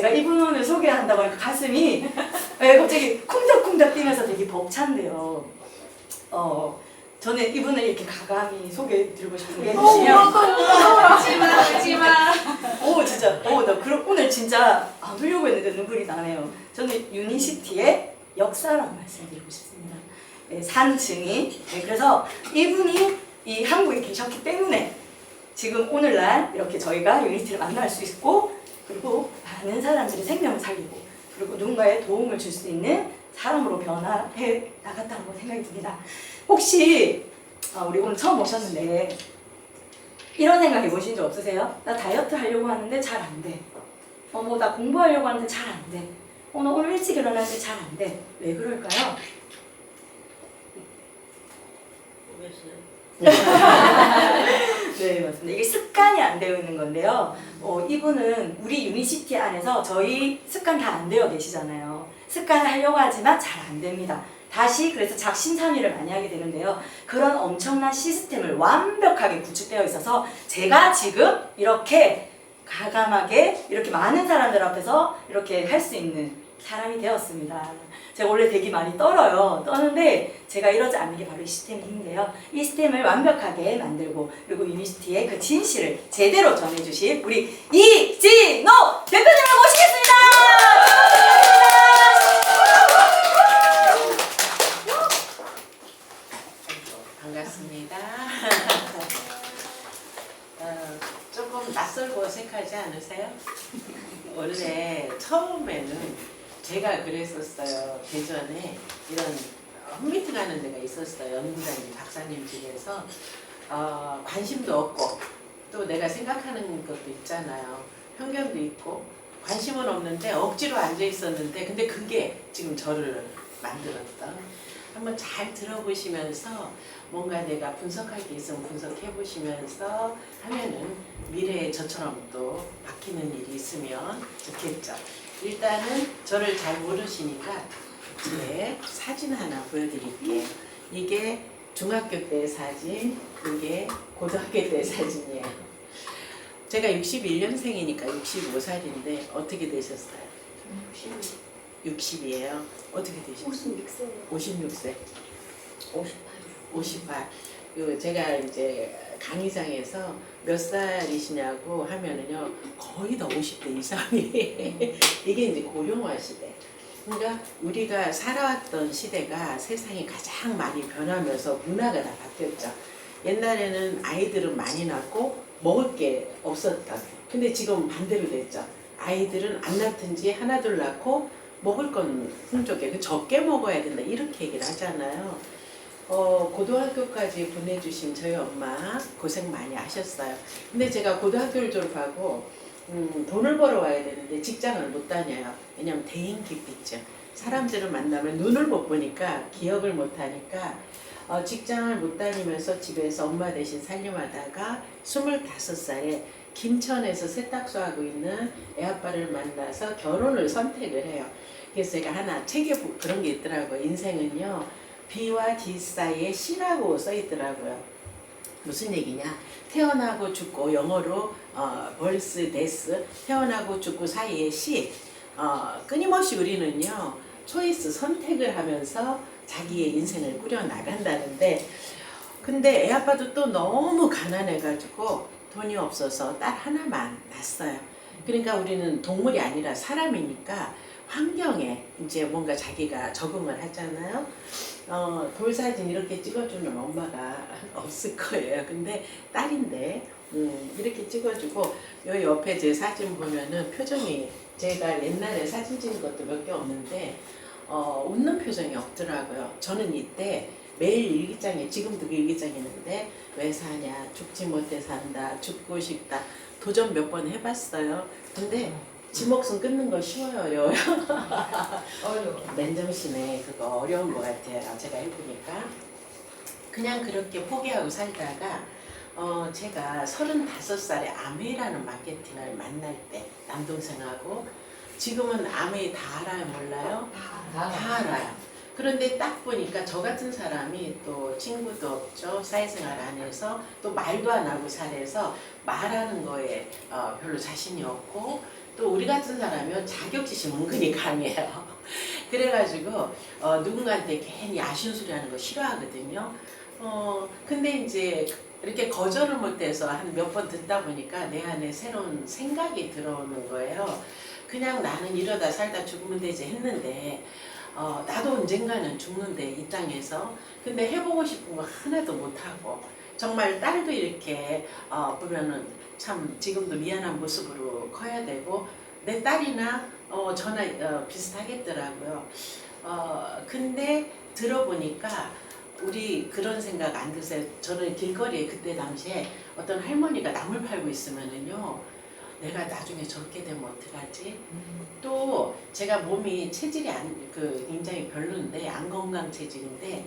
제가 이분을 소개한다고 하니까 가슴이 갑자기 쿵닥쿵닥 뛰면서 되게 벅찬데요. 저는 이분을 이렇게 가감히 소개해드리고 싶은 게 하지마. 진짜 나 그럼 오늘 진짜 안 울려고 했는데 눈물이 나네요. 저는 유니시티의 역사라고 말씀드리고 싶습니다. 네, 산증인. 네, 그래서 이분이 이 한국에 계셨기 때문에 지금 오늘날 이렇게 저희가 유니티를 만날 수 있고, 그리고 많은 사람들의 생명을 살리고, 그리고 누군가의 도움을 줄 수 있는 사람으로 변화해 나갔다고 생각이 듭니다. 혹시 우리 오늘 처음 오셨는데 이런 생각 해보신 적 없으세요? 나 다이어트 하려고 하는데 잘 안 돼. 나 공부하려고 하는데 잘 안 돼. 나 오늘 일찍 일어나는데 잘 안 돼. 왜 그럴까요? 네, 맞습니다. 이게 습관이 안 되어 있는 건데요. 이분은 우리 유니시티 안에서 저희 습관 다 안 되어 계시잖아요. 습관을 하려고 하지만 잘 안 됩니다. 다시 그래서 작심삼일을 많이 하게 되는데요. 그런 엄청난 시스템을 완벽하게 구축되어 있어서 제가 지금 이렇게 가감하게 이렇게 많은 사람들 앞에서 이렇게 할 수 있는 사람이 되었습니다. 제가 원래 되게 많이 떠는데 제가 이러지 않는 게 바로 이 시스템의 힘인데요. 이 시스템을 완벽하게 만들고, 그리고 유니시티의 그 진실을 제대로 전해주실 우리 이진호 대표님을 모시겠습니다. 반갑습니다. 조금 낯설고 어색하지 않으세요? 원래 처음에는 제가 그랬었어요. 대전에 이런 홈미팅 하는 데가 있었어요. 연구자님, 박사님 집에서 관심도 없고 또 내가 생각하는 것도 있잖아요. 편견도 있고 관심은 없는데 억지로 앉아 있었는데, 근데 그게 지금 저를 만들었던, 한번 잘 들어보시면서 뭔가 내가 분석할 게 있으면 분석해 보시면서 하면은 미래에 저처럼 또 바뀌는 일이 있으면 좋겠죠. 일단은 저를 잘 모르시니까 제 사진 하나 보여드릴게요. 이게 중학교 때 사진, 이게 고등학교 때 사진이에요. 제가 61년생이니까 65살인데 어떻게 되셨어요? 60이에요. 어떻게 되셨어요? 56세. 58. 제가 이제 강의장에서 몇 살이시냐고 하면은요, 거의 다 50대 이상이. 이게 이제 고령화 시대. 그러니까 우리가 살아왔던 시대가 세상이 가장 많이 변하면서 문화가 다 바뀌었죠. 옛날에는 아이들은 많이 낳고 먹을 게 없었던. 근데 지금 반대로 됐죠. 아이들은 안 낳든지 하나 둘 낳고 먹을 건 풍족해. 적게 먹어야 된다. 이렇게 얘기를 하잖아요. 고등학교까지 보내주신 저희 엄마 고생 많이 하셨어요. 근데 제가 고등학교를 졸업하고 돈을 벌어 와야 되는데 직장을 못 다녀요. 왜냐면 대인기피증. 사람들을 만나면 눈을 못 보니까 기억을 못 하니까 직장을 못 다니면서 집에서 엄마 대신 살림하다가 25살에 김천에서 세탁소 하고 있는 애아빠를 만나서 결혼을 선택을 해요. 그래서 제가 하나 책에 그런 게 있더라고요. 인생은요, B와 D 사이에 C라고 써 있더라고요. 무슨 얘기냐? 태어나고 죽고, 영어로 birth, death, 태어나고 죽고 사이에 C. 끊임없이 우리는요, 초이스, 선택을 하면서 자기의 인생을 꾸려 나간다는데, 근데 애 아빠도 또 너무 가난해가지고 돈이 없어서 딸 하나만 낳았어요. 그러니까 우리는 동물이 아니라 사람이니까 환경에 이제 뭔가 자기가 적응을 하잖아요. 돌사진 이렇게 찍어주는 엄마가 없을 거예요. 근데 딸인데 이렇게 찍어주고, 요 옆에 제 사진 보면은 표정이, 제가 옛날에 사진 찍은 것도 몇 개 없는데 웃는 표정이 없더라고요. 저는 이때 매일 일기장에, 지금도 그 일기장이 있는데, 왜 사냐, 죽지 못해 산다, 죽고 싶다, 도전 몇 번 해봤어요. 근데 지 목숨 끊는 거 쉬워요. 맨정신에 그거 어려운 것 같아요. 제가 해보니까. 그냥 그렇게 포기하고 살다가 제가 35살에 아메이라는 마케팅을 만날 때, 남동생하고, 지금은 아메이 다 알아요? 몰라요? 다 알아요. 그런데 딱 보니까 저 같은 사람이 또 친구도 없죠. 사회생활 안 해서 또 말도 안 하고 살아서 말하는 거에 별로 자신이 없고, 또 우리 같은 사람은 자격지심 은근히 강해요. 그래가지고 누군가한테 괜히 아쉬운 소리 하는 거 싫어하거든요. 근데 이제 이렇게 거절을 못해서 한 몇 번 듣다 보니까 내 안에 새로운 생각이 들어오는 거예요. 그냥 나는 이러다 살다 죽으면 되지 했는데 나도 언젠가는 죽는데 이 땅에서 근데 해보고 싶은 거 하나도 못하고 정말 딸도 이렇게 보면은 참 지금도 미안한 모습으로 커야 되고 내 딸이나 저나 비슷하겠더라고요. 근데 들어보니까 우리 그런 생각 안 드세요? 저는 길거리에 그때 당시에 어떤 할머니가 나물 팔고 있으면은요, 내가 나중에 저렇게 되면 어떡하지? 또 제가 몸이 체질이 굉장히 별론데 안 건강 체질인데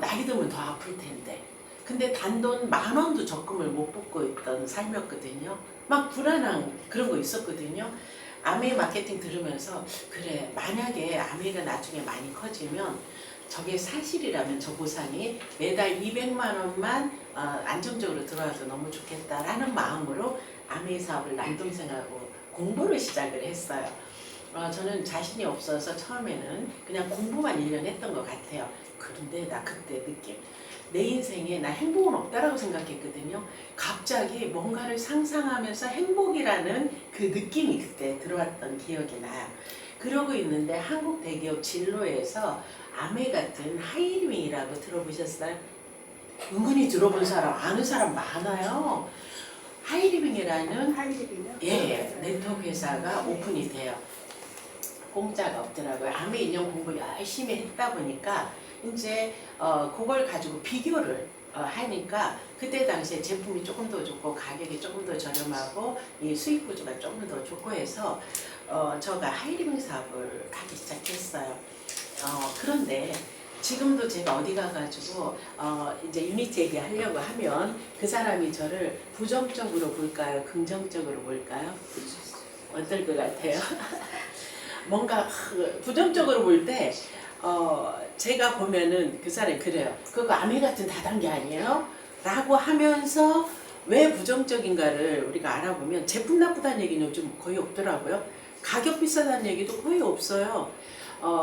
나이 들면 더 아플 텐데. 근데 단돈 10,000원도 적금을 못 뽑고 있던 삶이었거든요. 막 불안한 그런 거 있었거든요. 아메이 마케팅 들으면서 그래 만약에 아메이가 나중에 많이 커지면 저게 사실이라면 저 보상이 매달 200만 원만 안정적으로 들어와서 너무 좋겠다라는 마음으로 아메이 사업을 남동생하고 공부를 시작을 했어요. 저는 자신이 없어서 처음에는 그냥 공부만 1년 했던 것 같아요. 그런데 나 그때 느낌. 내 인생에 나 행복은 없다라고 생각했거든요. 갑자기 뭔가를 상상하면서 행복이라는 그 느낌이 그때 들어왔던 기억이 나요. 그러고 있는데 한국 대기업 진로에서 아메 같은 하이리윙이라고 들어보셨어요? 은근히 들어본 사람, 아는 사람 많아요. 하이리빙이라는 예, 네트워크 회사가 오픈이 돼요. 공짜가 없더라고요. 아메 인형 공부 열심히 했다 보니까 이제 그걸 가지고 비교를 하니까 그때 당시에 제품이 조금 더 좋고 가격이 조금 더 저렴하고 이 수익 구조가 조금 더 좋고 해서 저가 하이리빙 사업을 하기 시작했어요. 그런데 지금도 제가 어디 가가지고 이제 유니티 얘기하려고 하면 그 사람이 저를 부정적으로 볼까요? 긍정적으로 볼까요? 어떨 것 같아요? 뭔가 부정적으로 볼 때 제가 보면은 그 사람이 그래요. 그거 아메 같은 다단계 아니에요? 라고 하면서 왜 부정적인가를 우리가 알아보면 제품 나쁘다는 얘기는 요즘 거의 없더라고요. 가격 비싸다는 얘기도 거의 없어요.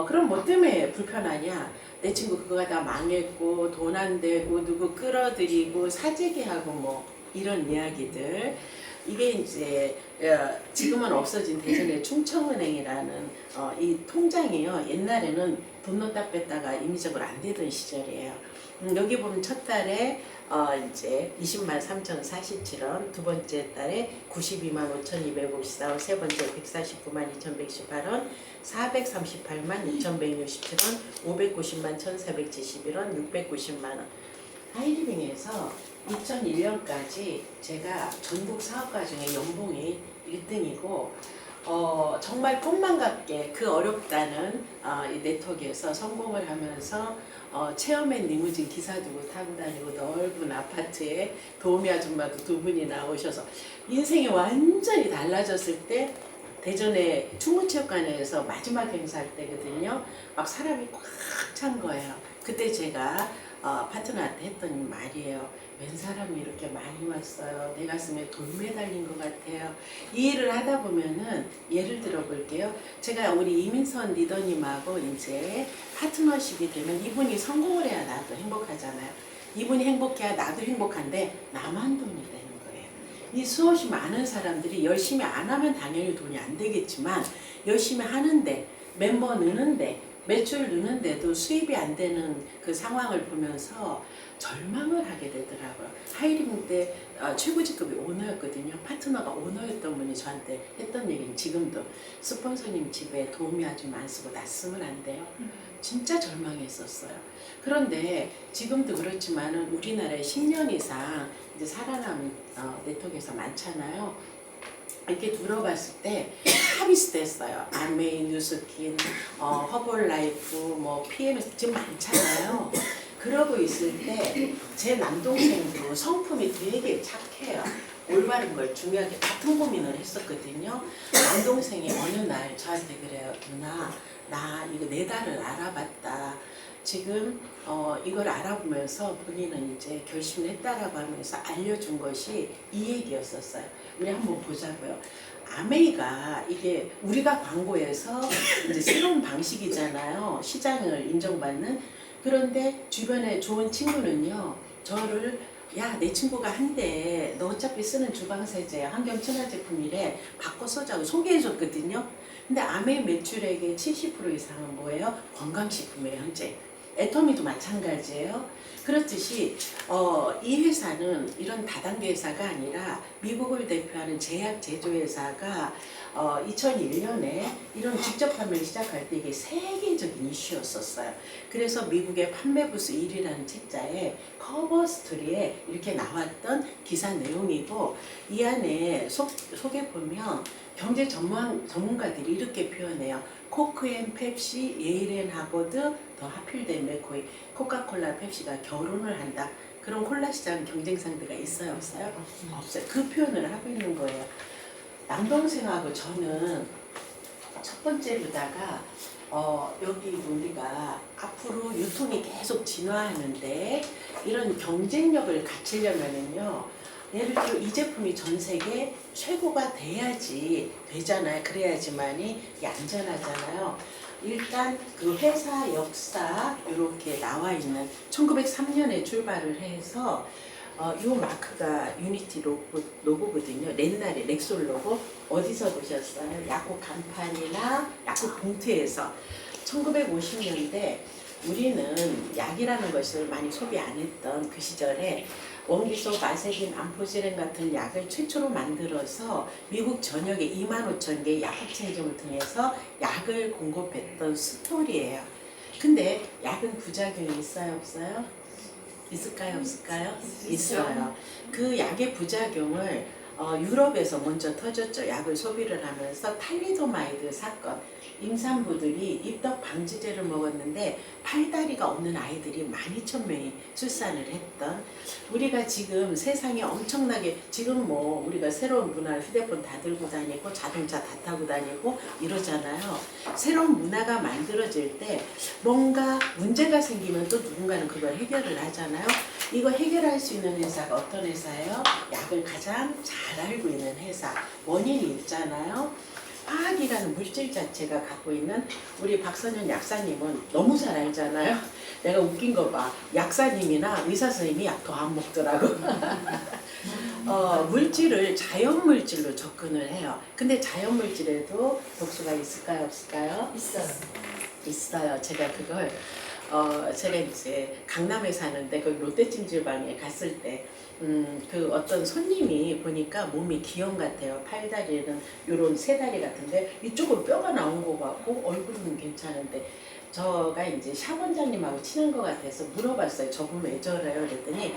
그럼 뭐 때문에 불편하냐? 내 친구 그거가 다 망했고 돈 안 되고 누구 끌어들이고 사재기하고 뭐 이런 이야기들. 이게 이제 지금은 없어진 대전의 충청은행이라는 이 통장이요. 옛날에는 돈 넣었다 뺐다가 임의적으로 안 되던 시절이에요. 여기 보면 첫 달에 이제 20만 3,047원, 두 번째 달에 92만 5,254원, 세 번째 149만 2,118원, 438만 6,167원, 590만 1,471원, 690만 원. 하이리빙에서 2001년까지 제가 전국 사업가 중에 연봉이 1등이고 정말 꿈만 같게 그 어렵다는 이 네트워크에서 성공을 하면서 체어맨 리무진 기사 두고 타고 다니고 넓은 아파트에 도우미 아줌마도 2분이 나오셔서 인생이 완전히 달라졌을 때 대전의 충무체육관에서 마지막 행사할 때거든요. 막 사람이 꽉 찬 거예요. 그때 제가 파트너한테 했던 말이에요. 웬 사람이 이렇게 많이 왔어요. 내 가슴에 돌 매달린 것 같아요. 이 일을 하다 보면은 예를 들어 볼게요. 제가 우리 이민선 리더님하고 이제 파트너십이 되면 이분이 성공을 해야 나도 행복하잖아요. 이분이 행복해야 나도 행복한데 나만 돈이 되는 거예요. 이 수없이 많은 사람들이 열심히 안 하면 당연히 돈이 안 되겠지만 열심히 하는데 멤버 느는데 매출 느는데도 수입이 안 되는 그 상황을 보면서 절망을 하게 되더라고요. 하이리빙 때 최고 직급이 오너였거든요. 파트너가 오너였던 분이 저한테 했던 얘기는 지금도 스폰서님 집에 도우미 아줌마 안 쓰고 나 쓰면 안 돼요. 진짜 절망했었어요. 그런데 지금도 그렇지만은 우리나라에 10년 이상 이제 살아남은 네트워크에서 많잖아요. 이렇게 들어봤을 때 다 비슷했어요. 아메이, 뉴스킨, 허벌라이프, 뭐 PMS 지금 많잖아요. 그러고 있을 때 제 남동생도 성품이 되게 착해요. 올바른 걸 중요하게 같은 고민을 했었거든요. 남동생이 어느 날 저한테 그래요. 누나 나 이거 4달을 알아봤다. 지금 이걸 알아보면서 본인은 이제 결심을 했다라고 하면서 알려준 것이 이 얘기였었어요. 우리 한번 보자고요. 아메이가 이게 우리가 광고에서 이제 새로운 방식이잖아요. 시장을 인정받는. 그런데 주변에 좋은 친구는요, 저를 야, 내 친구가 한대. 너 어차피 쓰는 주방세제 환경 친화 제품이래. 바꿔 쓰자고 소개해줬거든요. 근데 아메이 매출액의 70% 이상은 뭐예요? 건강식품이에요, 현재. 애터미도 마찬가지예요. 그렇듯이 이 회사는 이런 다단계 회사가 아니라 미국을 대표하는 제약 제조회사가 2001년에 이런 직접 판매를 시작할 때 이게 세계적인 이슈였었어요. 그래서 미국의 판매 부수 1위라는 책자에 커버 스토리에 이렇게 나왔던 기사 내용이고, 이 안에 속에 보면 경제 전문가들이 이렇게 표현해요. 코크앤 펩시, 예일앤 하버드, 더 하필된 맥코이, 코카콜라, 펩시가 결혼을 한다. 그런 콜라 시장 경쟁 상대가 있어요, 없어요? 없어요. 그 표현을 하고 있는 거예요. 남동생하고 저는 첫 번째로다가 여기 우리가 앞으로 유통이 계속 진화하는데 이런 경쟁력을 갖추려면은요, 예를 들어 이 제품이 전 세계 최고가 돼야지 되잖아요. 그래야지만이 이게 안전하잖아요. 일단 그 회사 역사 이렇게 나와 있는 1903년에 출발을 해서 이 마크가 유니티 로고거든요. 옛날에 렉솔 로고 어디서 보셨어요? 약국 간판이나 약국 봉투에서. 1950년대 우리는 약이라는 것을 많이 소비 안 했던 그 시절에 원기소, 마세딘, 암포지렌 같은 약을 최초로 만들어서 미국 전역에 25,000개 약국 체인점을 통해서 약을 공급했던 스토리예요. 근데 약은 부작용이 있어요, 없어요? 있을까요, 없을까요? 있어요. 그 약의 부작용을 유럽에서 먼저 터졌죠. 약을 소비를 하면서 탈리도마이드 사건. 임산부들이 입덧 방지제를 먹었는데 팔다리가 없는 아이들이 12,000명이 출산을 했던, 우리가 지금 세상에 엄청나게 지금 뭐 우리가 새로운 문화, 휴대폰 다 들고 다니고 자동차 다 타고 다니고 이러잖아요. 새로운 문화가 만들어질 때 뭔가 문제가 생기면 또 누군가는 그걸 해결을 하잖아요. 이거 해결할 수 있는 회사가 어떤 회사예요? 약을 가장 잘 알고 있는 회사. 원인이 있잖아요. 화학이라는 물질 자체가 갖고 있는, 우리 박선현 약사님은 너무 잘 알잖아요. 내가 웃긴 거 봐. 약사님이나 의사 선생님이 약 더 안 먹더라고. 물질을 자연 물질로 접근을 해요. 근데 자연 물질에도 독소가 있을까요, 없을까요? 있어요. 있어요. 제가 그걸 제가 이제 강남에 사는데 그 롯데찜질방에 갔을 때 그 어떤 손님이 보니까 몸이 기형 같아요. 팔다리는 요런 세 다리 같은데 이쪽은 뼈가 나온 것 같고 얼굴은 괜찮은데, 저가 이제 샵 원장님하고 친한 것 같아서 물어봤어요. 저분 왜 저래요? 그랬더니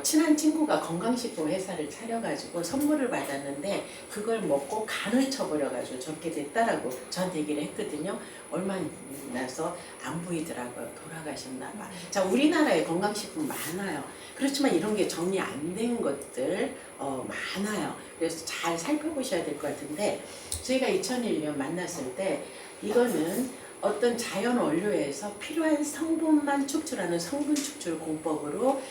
친한 친구가 건강식품 회사를 차려가지고 선물을 받았는데 그걸 먹고 간을 쳐버려가지고 적게 됐다라고 저한테 얘기를 했거든요. 얼마 나서 안 보이더라고요. 돌아가셨나봐. 자, 우리나라에 건강식품 많아요. 그렇지만 이런 게 정리 안 된 것들 많아요. 그래서 잘 살펴보셔야 될 것 같은데, 저희가 2001년 만났을 때 이거는 어떤 자연 원료에서 필요한 성분만 축출하는 성분 축출 공법으로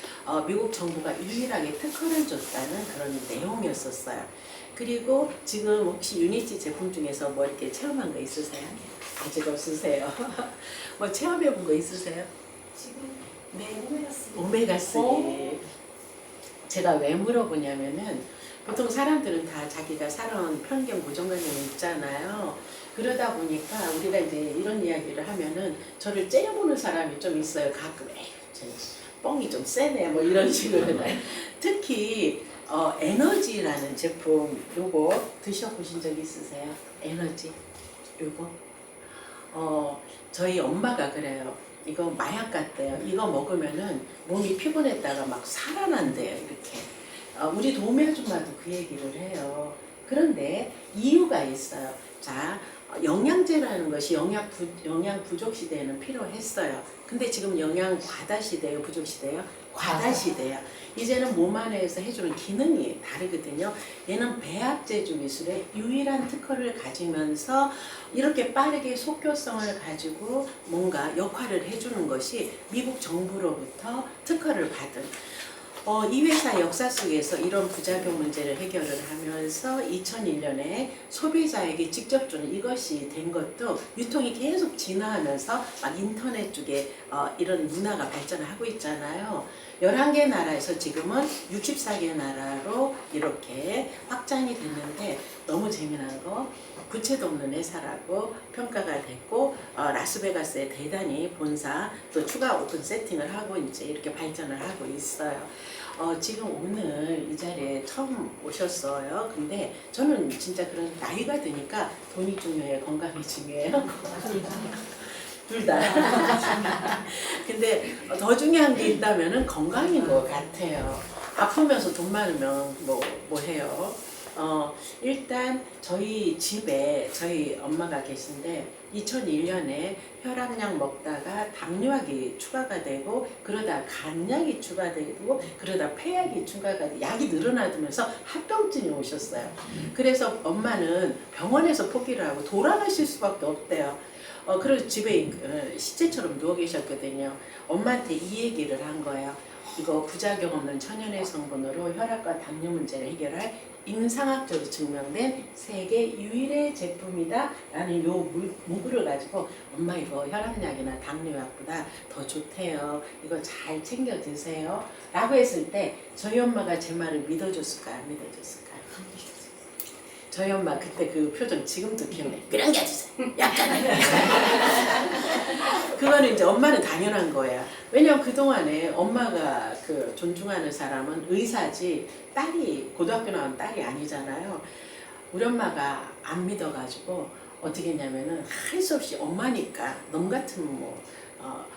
미국 정부가 유일하게 특허를 줬다는 그런 내용이었었어요. 그리고 지금 혹시 유니티 제품 중에서 뭐 이렇게 체험한 거 있으세요? 아직 없으세요? 뭐 체험해 본 거 있으세요? 지금 네. 오메가3. 오메가3. 제가 왜 물어보냐면은 보통 사람들은 다 자기가 살아온 편견 고정관념이 있잖아요. 그러다 보니까 우리가 이제 이런 이야기를 하면은 저를 째려보는 사람이 좀 있어요. 가끔 에이, 저 뻥이 좀 세네 뭐 이런 식으로. 특히 에너지라는 제품 요거 드셔보신 적 있으세요? 에너지 요거 저희 엄마가 그래요. 이거 마약 같대요. 이거 먹으면은 몸이 피곤했다가 막 살아난대요. 이렇게. 우리 도매 아줌마도 그 얘기를 해요. 그런데 이유가 있어요. 자, 영양제라는 것이 영양 부족 시대에는 필요했어요. 근데 지금 영양 과다 시대예요, 부족 시대예요? 과다 시대예요. 이제는 몸 안에서 해주는 기능이 다르거든요. 얘는 배합제조 기술의 유일한 특허를 가지면서 이렇게 빠르게 속효성을 가지고 뭔가 역할을 해주는 것이 미국 정부로부터 특허를 받은. 이 회사 역사 속에서 이런 부작용 문제를 해결을 하면서 2001년에 소비자에게 직접 주는 이것이 된 것도 유통이 계속 진화하면서 막 인터넷 쪽에 이런 문화가 발전을 하고 있잖아요. 11개 나라에서 지금은 64개 나라로 이렇게 확장이 됐는데 너무 재미난 거 부채도 없는 회사라고 평가가 됐고 라스베가스에 대단히 본사 또 추가 오픈 세팅을 하고 이제 이렇게 발전을 하고 있어요. 지금 오늘 이 자리에 처음 오셨어요. 근데 저는 진짜 그런 나이가 드니까 돈이 중요해요, 건강이 중요해요. 둘 다. 근데 더 중요한 게 있다면은 건강인 것 같아요. 아프면서 돈 많으면 뭐 해요. 일단 저희 집에 저희 엄마가 계신데 2001년에 혈압약 먹다가 당뇨약이 추가가 되고 그러다 간약이 추가되고 그러다 폐약이 추가가 되고 약이 늘어나면서 합병증이 오셨어요. 그래서 엄마는 병원에서 포기를 하고 돌아가실 수밖에 없대요. 그래서 집에 시체처럼 누워 계셨거든요. 엄마한테 이 얘기를 한 거예요. 이거 부작용 없는 천연의 성분으로 혈압과 당뇨 문제를 해결할 임상학적으로 증명된 세계 유일의 제품이다 라는 요 문구를 가지고 엄마 이거 혈압약이나 당뇨약보다 더 좋대요. 이거 잘 챙겨 드세요 라고 했을 때 저희 엄마가 제 말을 믿어줬을까요? 안 믿어줬을까요? 저희 엄마 그때 그 표정 지금도 기억나요. 그런 게 주세요. 약간. 그거는 이제 엄마는 당연한 거예요. 왜냐면 그동안에 엄마가 그 존중하는 사람은 의사지 딸이 고등학교 나온 딸이 아니잖아요. 우리 엄마가 안 믿어가지고 어떻게 했냐면은 할 수 없이 엄마니까 놈 같은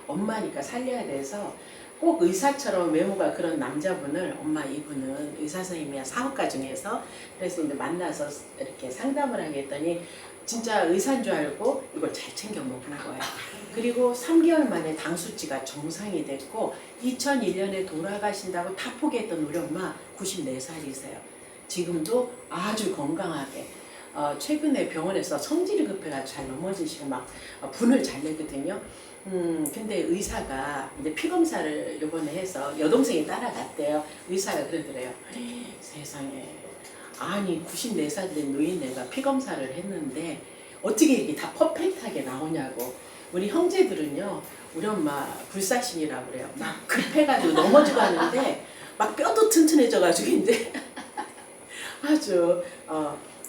엄마니까 살려야 돼서 꼭 의사처럼 외모가 그런 남자분을 엄마 이분은 의사 선생님이야 사업가 중에서 그래서 이제 만나서 이렇게 상담을 하게 했더니 진짜 의사인 줄 알고 이걸 잘 챙겨 먹는 거예요. 그리고 3개월 만에 당 수치가 정상이 됐고 2001년에 돌아가신다고 다 포기했던 우리 엄마 94살이세요. 지금도 아주 건강하게 최근에 병원에서 성질이 급해가지고 잘 넘어지시고 막 분을 잘 내거든요. 근데 의사가 이제 피 검사를 요번에 해서 여동생이 따라갔대요. 의사가 그러더래요. 세상에 아니 94살 된 노인네가 피 검사를 했는데 어떻게 이게 다 퍼펙트하게 나오냐고. 우리 형제들은요 우리 엄마 불사신이라고 그래요. 막 급해가지고 넘어지고 하는데 막 뼈도 튼튼해져가지고 이제 아주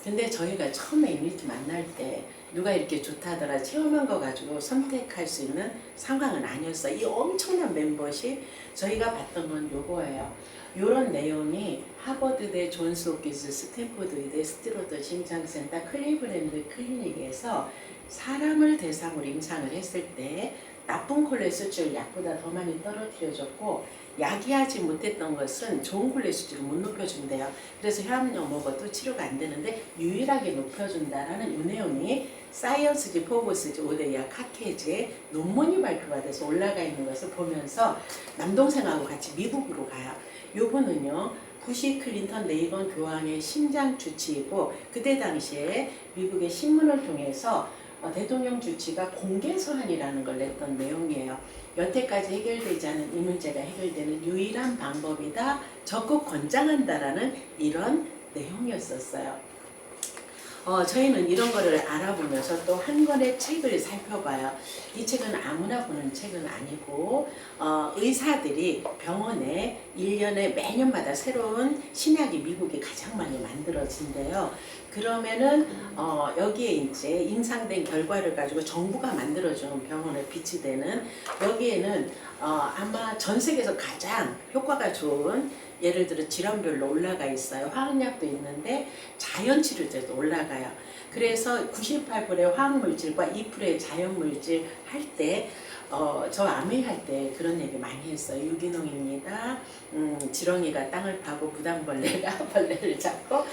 근데 저희가 처음에 이미지 만날 때 누가 이렇게 좋다더라 체험한 거 가지고 선택할 수 있는 상황은 아니었어요. 이 엄청난 멤버십 저희가 봤던 건 요거예요. 요런 내용이 하버드대 존스 홉킨스 스탠포드 의대 스티로더 심장센터 클리브랜드 클리닉에서 사람을 대상으로 임상을 했을 때 나쁜 콜레스테롤 약보다 더 많이 떨어뜨려졌고 야기하지 못했던 것은 좋은 콜레스테롤을 못 높여준대요. 그래서 혈압약 먹어도 치료가 안 되는데 유일하게 높여준다라는 이 내용이 사이언스지 포브스지 5대 약 학회지에 논문이 발표가 돼서 올라가 있는 것을 보면서 남동생하고 같이 미국으로 가요. 요분은요 부시 클린턴 레이건 교황의 심장 주치이고 그때 당시에 미국의 신문을 통해서 대통령 주치가 공개 서한이라는 걸 냈던 내용이에요. 여태까지 해결되지 않은 이 문제가 해결되는 유일한 방법이다. 적극 권장한다라는 이런 내용이었었어요. 저희는 이런 거를 알아보면서 또 한 권의 책을 살펴봐요. 이 책은 아무나 보는 책은 아니고 의사들이 병원에 1년에 매년마다 새로운 신약이 미국에 가장 많이 만들어진대요. 그러면은 여기에 이제 임상된 결과를 가지고 정부가 만들어주는 병원에 비치되는 여기에는 아마 전 세계에서 가장 효과가 좋은 예를 들어 질환별로 올라가 있어요. 화학약도 있는데 자연치료제도 올라가요. 그래서 98%의 화학물질과 2%의 자연물질 할 때 저 암회 할 때 그런 얘기 많이 했어요. 유기농입니다. 지렁이가 땅을 파고 무당벌레가 벌레를 잡고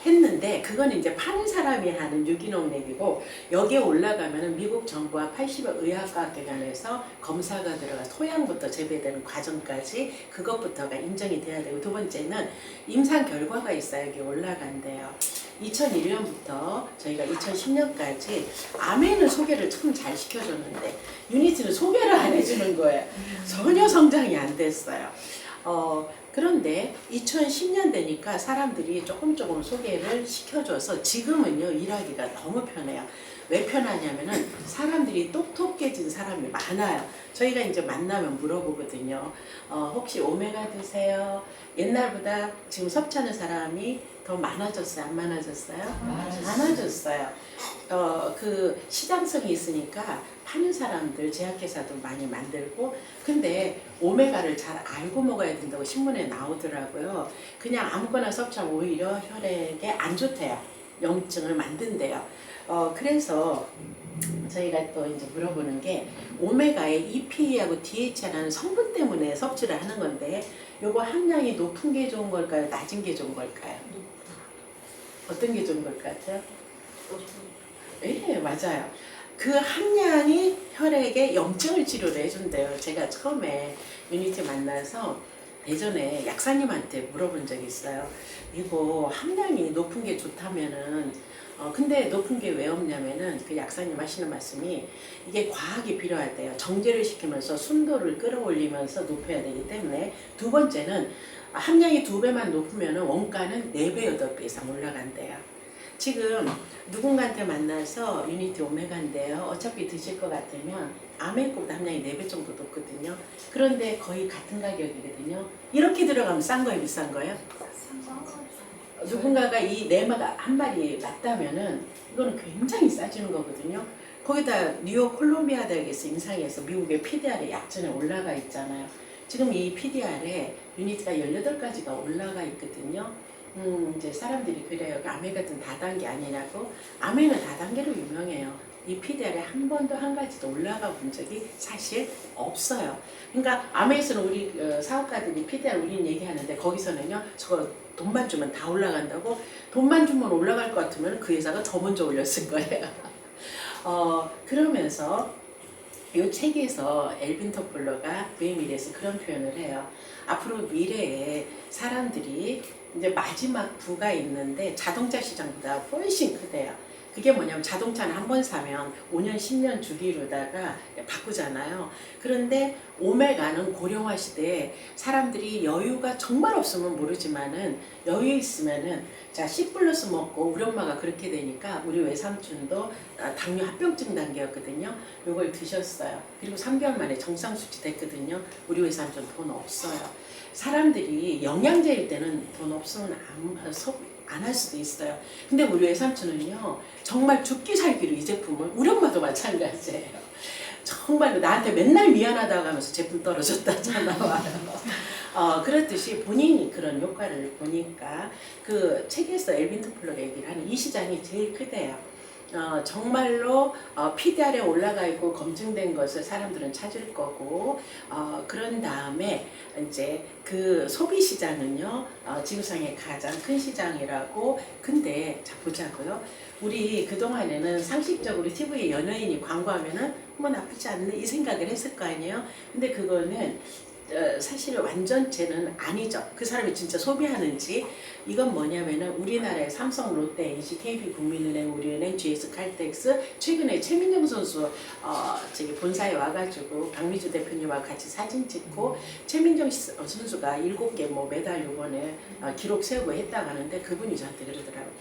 했는데 그건 이제 파는 사람이 하는 유기농 얘기고 여기에 올라가면은 미국 정부와 80여 의학과학기관에서 검사가 들어가 토양부터 재배되는 과정까지 그것부터가 인정이 돼야 되고 두 번째는 임상 결과가 있어야 여기 올라간대요. 2001년부터 저희가 2010년까지 암에는 소개를 참 잘 시켜줬는데 유니티는 소개를 안 해주는 거예요. 전혀 성장이 안 됐어요. 그런데 2010년 되니까 사람들이 조금 소개를 시켜줘서 지금은요 일하기가 너무 편해요. 왜 편하냐면은 사람들이 똑똑해진 사람이 많아요. 저희가 이제 만나면 물어보거든요. 혹시 오메가 드세요? 옛날보다 지금 섭취하는 사람이 더 많아졌어요? 안 많아졌어요? 많아졌어요. 그 시장성이 있으니까 파는 사람들 제약회사도 많이 만들고, 근데 오메가를 잘 알고 먹어야 된다고 신문에 나오더라고요. 그냥 아무거나 섭취하면 오히려 혈액에 안 좋대요. 염증을 만든대요. 그래서 저희가 또 이제 물어보는 게 오메가의 EPA하고 DHA라는 성분 때문에 섭취를 하는 건데, 요거 함량이 높은 게 좋은 걸까요? 낮은 게 좋은 걸까요? 어떤 게 좋은 것 같아요? 네, 맞아요. 그 함량이 혈액에 염증을 치료를 해준대요. 제가 처음에 유니티 만나서 예전에 약사님한테 물어본 적이 있어요. 이거 함량이 높은 게 좋다면은, 근데 높은 게 왜 없냐면은 그 약사님 하시는 말씀이 이게 과학이 필요하대요. 정제를 시키면서 순도를 끌어올리면서 높여야 되기 때문에. 두 번째는 함량이 2배만 높으면은 원가는 4배, 8배 이상 올라간대요. 지금 누군가한테 만나서 유니티 오메가인데요. 어차피 드실 것 같으면 아메이코보다 함량이 4배 정도 높거든요. 그런데 거의 같은 가격이거든요. 이렇게 들어가면 싼 거예요, 비싼 거예요? 누군가가 이 네마가 한 마리 맞다면은 이거는 굉장히 싸지는 거거든요. 거기다 뉴욕 콜롬비아 대학에서 임상해서 미국의 PDR에 약전에 올라가 있잖아요. 지금 이 PDR에 유니티가 18가지가 올라가 있거든요. 이제 사람들이 그래요. 아메 같은 다단계 아니라고. 아메는 다단계로 유명해요. 이 PDR에 한 번도 한 가지도 올라가 본 적이 사실 없어요. 그러니까 아메에서는 우리 사업가들이 PDR 우리는 얘기하는데, 거기서는요 저거 돈만 주면 다 올라간다고. 돈만 주면 올라갈 것 같으면 그 회사가 더 먼저 올렸을 거예요. 그러면서 이 책에서 엘빈 토플러가 그의 미래에서 그런 표현을 해요. 앞으로 미래에 사람들이 이제 마지막 부가 있는데 자동차 시장보다 훨씬 크대요. 그게 뭐냐면 자동차는 한 번 사면 5년, 10년 주기로다가 바꾸잖아요. 그런데 오메가는 고령화 시대에 사람들이 여유가 정말 없으면 모르지만은 여유 있으면은 자 C+ 먹고, 우리 엄마가 그렇게 되니까 우리 외삼촌도 당뇨 합병증 단계였거든요. 요걸 드셨어요. 그리고 3개월 만에 정상 수치 됐거든요. 우리 외삼촌 돈 없어요. 사람들이 영양제일 때는 돈 없으면 안 할 수도 있어요. 근데 우리 외삼촌은요 정말 죽기 살기로 이 제품을, 우리 엄마도 마찬가지예요. 정말로 나한테 맨날 미안하다고 하면서 제품 떨어졌다잖아 와요. 그렇듯이 본인이 그런 효과를 보니까 그 책에서 엘빈 토플러가 얘기를 하는 이 시장이 제일 크대요. 정말로 PDR에 올라가 있고 검증된 것을 사람들은 찾을 거고, 그런 다음에 이제 그 소비 시장은요 지구상의 가장 큰 시장이라고. 근데 자 보자고요. 우리 그동안에는 상식적으로 TV에 연예인이 광고하면은 뭐 나쁘지 않네 이 생각을 했을 거 아니에요. 근데 그거는 사실 완전체는 아니죠. 그 사람이 진짜 소비하는지. 이건 뭐냐면은 우리나라의 삼성, 롯데, NC, KB, 국민은행, 우리은행, GS, 칼텍스, 최근에 최민정 선수 저기 본사에 와가지고 박미주 대표님하고 같이 사진 찍고 최민정 선수가 7개 뭐 메달 요번에 기록 세우고 했다고 하는데, 그분이 저한테 그러더라고요.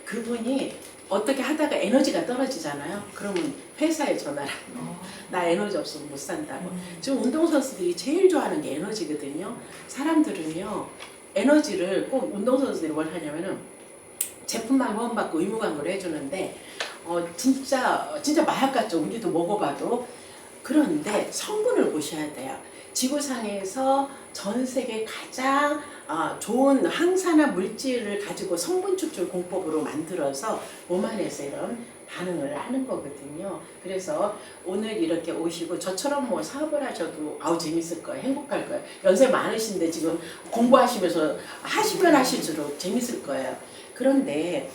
그분이 어떻게 하다가 에너지가 떨어지잖아요. 그러면 회사에 전화를 나 에너지 없으면 못 산다고. 지금 운동선수들이 제일 좋아하는 게 에너지거든요. 사람들은요 에너지를 꼭 운동선수들이 뭘 하냐면은 제품만 후원받고 의무 광고를 해주는데 진짜 마약 같죠. 우리도 먹어봐도. 그런데 성분을 보셔야 돼요. 지구상에서 전 세계 가장 좋은 항산화 물질을 가지고 성분 추출 공법으로 만들어서 몸 안에서 이런 반응을 하는 거거든요. 그래서 오늘 이렇게 오시고 저처럼 뭐 사업을 하셔도 재밌을 거예요. 행복할 거예요. 연세 많으신데 지금 공부하시면서 하시면 하실수록 재밌을 거예요. 그런데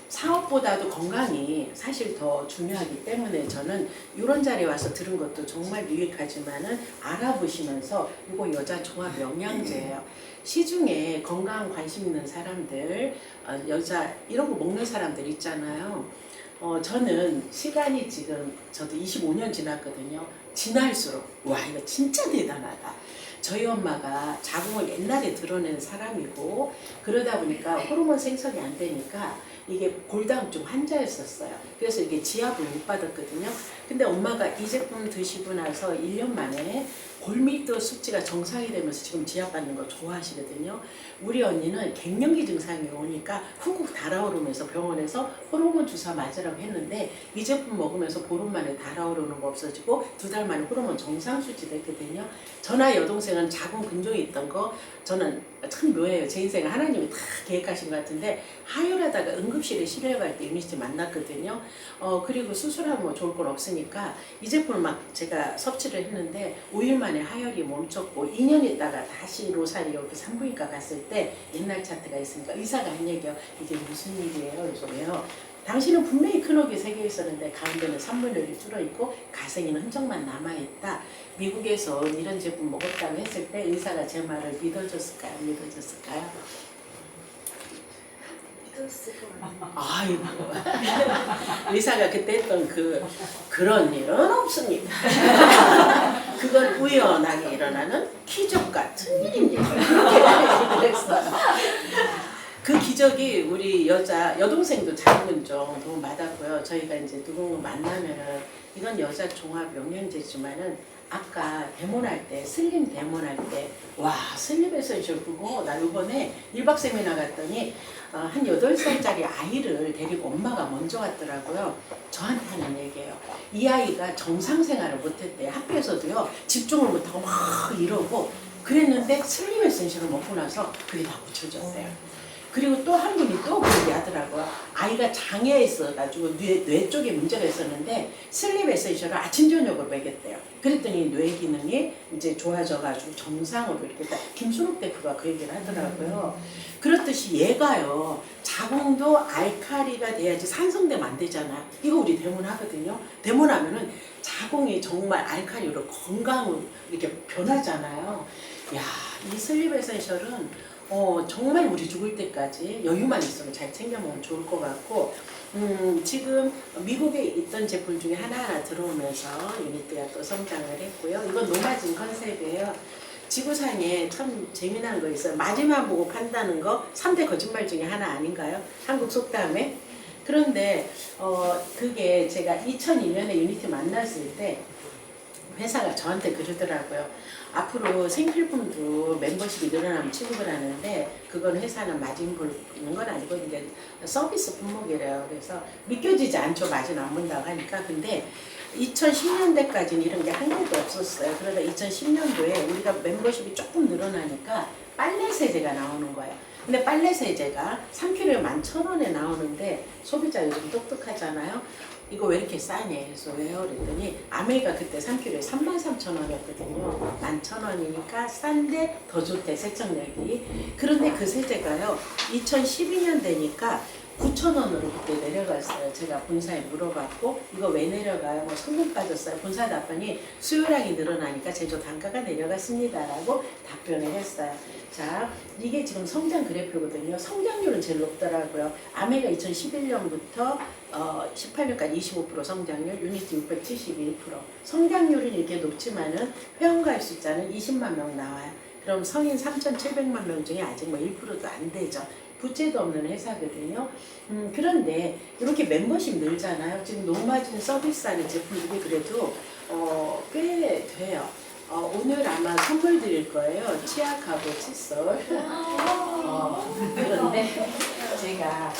사업보다도 건강이 사실 더 중요하기 때문에 저는 이런 자리에 와서 들은 것도 정말 유익하지만은 알아보시면서 이거 여자 종합 영양제예요. 시중에 건강 관심 있는 사람들, 여자 이런 거 먹는 사람들 있잖아요. 저는 시간이 지금 저도 25년 지났거든요. 지날수록 와 이거 진짜 대단하다. 저희 엄마가 자궁을 옛날에 드러낸 사람이고 그러다 보니까 호르몬 생성이 안 되니까 이게 골다공증 환자였었어요. 그래서 이게 지압을 못 받았거든요. 근데 엄마가 이 제품 드시고 나서 1년 만에 골밀도 수치가 정상이 되면서 지금 지압받는 거 좋아하시거든요. 우리 언니는 갱년기 증상이 오니까 훅훅 달아오르면서 병원에서 호르몬 주사 맞으라고 했는데 이 제품 먹으면서 보름 만에 달아오르는 거 없어지고 2달 만에 호르몬 정상 수치 됐거든요. 저나 여동생은 자궁 근종이 있던 거 저는 참 묘해요. 제 인생을 하나님이 다 계획하신 것 같은데 하혈하다가 응급실에 실려갈 때 유니티 만났거든요. 그리고 수술하면 뭐 좋을 건 없으니까 이 제품을 막 제가 섭취를 했는데 5일 만에 하혈이 멈췄고 2년 있다가 다시 로사리 여기 산부인과 갔을 때 옛날 차트가 있으니까 의사가 한 얘기요. 이게 무슨 일이에요? 그래서 왜요? 당신은 분명히 큰 옥이 3개 있었는데 가운데는 3분의 1이 줄어있고 가생이는 흔적만 남아있다. 미국에서 이런 제품 먹었다고 했을 때 의사가 제 말을 믿어줬을까요? 믿어줬을까요? 아이고 의사가 그때 했던 그런 일은 없습니다. 그건 우연하게 일어나는 기적 같은 일입니다. 그랬어요. 그 기적이 우리 여동생도 자궁근종 도움 받았고요. 저희가 이제 누군가 만나면은 이건 여자 종합 영양제지만은 아까 데모할 때 슬림 데모할 때 와 슬림 에센셜 그거 나 이번에 1박 세미나 갔더니 한 8살짜리 아이를 데리고 엄마가 먼저 왔더라고요. 저한테 하는 얘기예요. 이 아이가 정상 생활을 못했대요. 학교에서도요 집중을 못하고 막 이러고 그랬는데 슬림 에센셜을 먹고 나서 그게 다 고쳐졌어요. 그리고 또 한 분이 또 그렇게 하더라고요. 아이가 장애에 있어가지고 뇌 쪽에 문제가 있었는데 슬립 에센셜을 아침 저녁으로 먹였대요. 그랬더니 뇌 기능이 이제 좋아져가지고 정상으로 이렇게 딱 김순옥 대표가 그 얘기를 하더라고요. 그렇듯이 얘가요 자궁도 알칼리가 돼야지 산성되면 안 되잖아. 이거 우리 대문하거든요. 대문하면은 자궁이 정말 알칼리로 건강으로 이렇게 변하잖아요. 야, 이 슬립 에센셜은 정말 우리 죽을 때까지 여유만 있으면 잘 챙겨 먹으면 좋을 것 같고 지금 미국에 있던 제품 중에 하나하나 들어오면서 유니트가 또 성장을 했고요. 이건 노마진 컨셉이에요. 지구상에 참 재미난 거 있어요. 마지막 보고 판다는 거 3대 거짓말 중에 하나 아닌가요? 한국 속담에. 그런데 그게 제가 2002년에 유니트 만났을 때 회사가 저한테 그러더라고요. 앞으로 생필품도 멤버십이 늘어나면 취급을 하는데 그건 회사는 마진 보는 건 아니고 이제 서비스 품목이래요. 그래서 믿겨지지 않죠. 마진 안 본다고 하니까. 근데 2010년대까지는 이런 게 한 개도 없었어요. 그러다 2010년도에 우리가 멤버십이 조금 늘어나니까 빨래 세제가 나오는 거예요. 근데 빨래 세제가 3kg에 11,000원에 나오는데 소비자 요즘 똑똑하잖아요. 이거 왜 이렇게 싸냐 그래서 왜요? 그랬더니 아메리카 그때 3kg에 33,000원이었거든요. 11,000원이니까 싼데 더 좋대 세척력이. 그런데 그 세제가요 2012년 되니까 9,000원으로 그때 내려갔어요. 제가 본사에 물어봤고 이거 왜 내려가요? 뭐 성분 빠졌어요. 본사 답변이 수요량이 늘어나니까 제조 단가가 내려갔습니다 라고 답변을 했어요. 자, 이게 지금 성장 그래프거든요. 성장률은 제일 높더라고요. 아메가 2011년부터 18년까지 25% 성장률, 유니티 671%. 성장률은 이렇게 높지만은 회원가입 숫자는 20만 명 나와요. 그럼 성인 3,700만 명 중에 아직 뭐 1%도 안 되죠. 부채도 없는 회사거든요. 그런데 이렇게 멤버십 늘잖아요. 지금 노마진 서비스하는 제품들이 그래도 꽤 돼요. 오늘 아마 선물 드릴 거예요. 치약하고 칫솔. 그런데 제가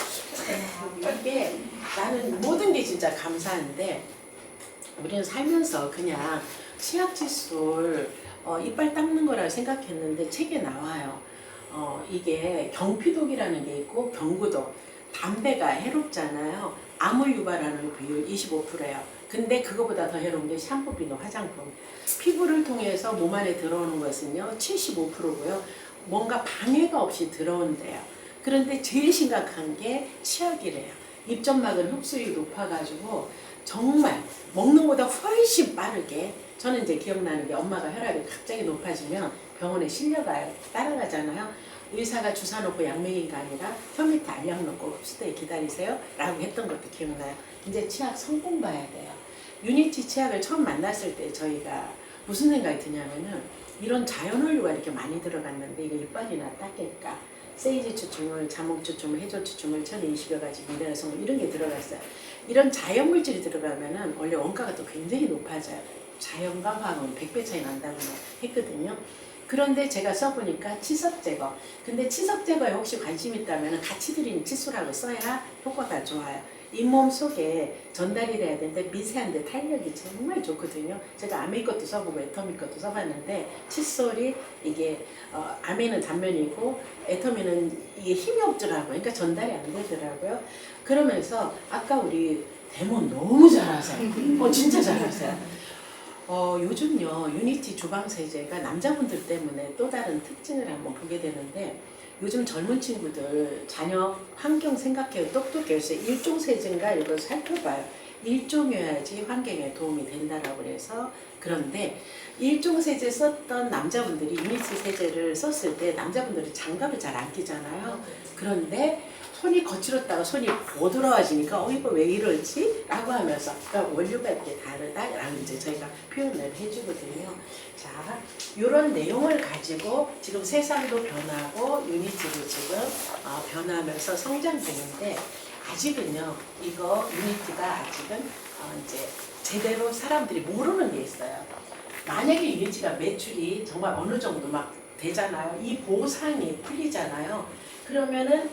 이게 나는 모든 게 진짜 감사한데 우리는 살면서 그냥 치약 칫솔 이빨 닦는 거라 생각했는데 책에 나와요. 이게 경피독이라는 게 있고 경구독. 담배가 해롭잖아요. 암을 유발하는 비율 25%예요. 근데 그거보다 더 해로운 게 샴푸, 비누, 화장품. 피부를 통해서 몸 안에 들어오는 것은요 75%고요. 뭔가 방해가 없이 들어온대요. 그런데 제일 심각한 게 치약이래요. 입점막은 흡수율이 높아가지고 정말 먹는 것보다 훨씬 빠르게 저는 이제 기억나는 게 엄마가 혈압이 갑자기 높아지면 병원에 실려가요. 따라가잖아요. 의사가 주사 놓고 약 먹인 게 아니라 혀 밑에 알약 놓고 흡수대에 기다리세요 라고 했던 것도 기억나요. 이제 치약 성분 봐야 돼요. 유니티 치약을 처음 만났을 때 저희가 무슨 생각이 드냐면은 이런 자연원료가 이렇게 많이 들어갔는데 이거 이빨이나 닦일까? 세이지 추출물, 자몽 추출물, 해조 추출물, 1020여 가지 미네랄 성분 이런 게 들어갔어요. 이런 자연 물질이 들어가면은 원래 원가가 또 굉장히 높아져요. 자연과 화학은 100배 차이 난다고 했거든요. 그런데 제가 써보니까 치석 제거. 근데 치석 제거에 혹시 관심 있다면 같이 들인 치수라고 써야 효과가 좋아요. 잇몸 속에 전달이 돼야 되는데 미세한데 탄력이 정말 좋거든요. 제가 아메 것도 써보고 애터미 것도 써봤는데 칫솔이 이게 아메는 단면이고 애터미는 이게 힘이 없더라고요. 그러니까 전달이 안 되더라고요. 그러면서 아까 우리 데몬 너무 잘하세요. 진짜 잘하세요. 요즘요 유니티 주방 세제가 남자분들 때문에 또 다른 특징을 한번 보게 되는데 요즘 젊은 친구들 자녀 환경 생각해요. 똑똑해요. 일종 세제인가 이걸 살펴봐요. 일종이어야지 환경에 도움이 된다라고 그래서 그런데 일종 세제 썼던 남자분들이 유니티 세제를 썼을 때 남자분들이 장갑을 잘 안 끼잖아요. 그런데 손이 거칠었다가 손이 보드러워지니까 이거 왜 이러지? 라고 하면서 그러니까 원료가 이렇게 다르다라고 이제 저희가 표현을 해주거든요. 자, 이런 내용을 가지고 지금 세상도 변하고 유니티도 지금 변하면서 성장 중인데 아직은요 이거 유니티가 아직은 이제 제대로 사람들이 모르는 게 있어요. 만약에 유니티가 매출이 정말 어느 정도 막 되잖아요. 이 보상이 풀리잖아요. 그러면은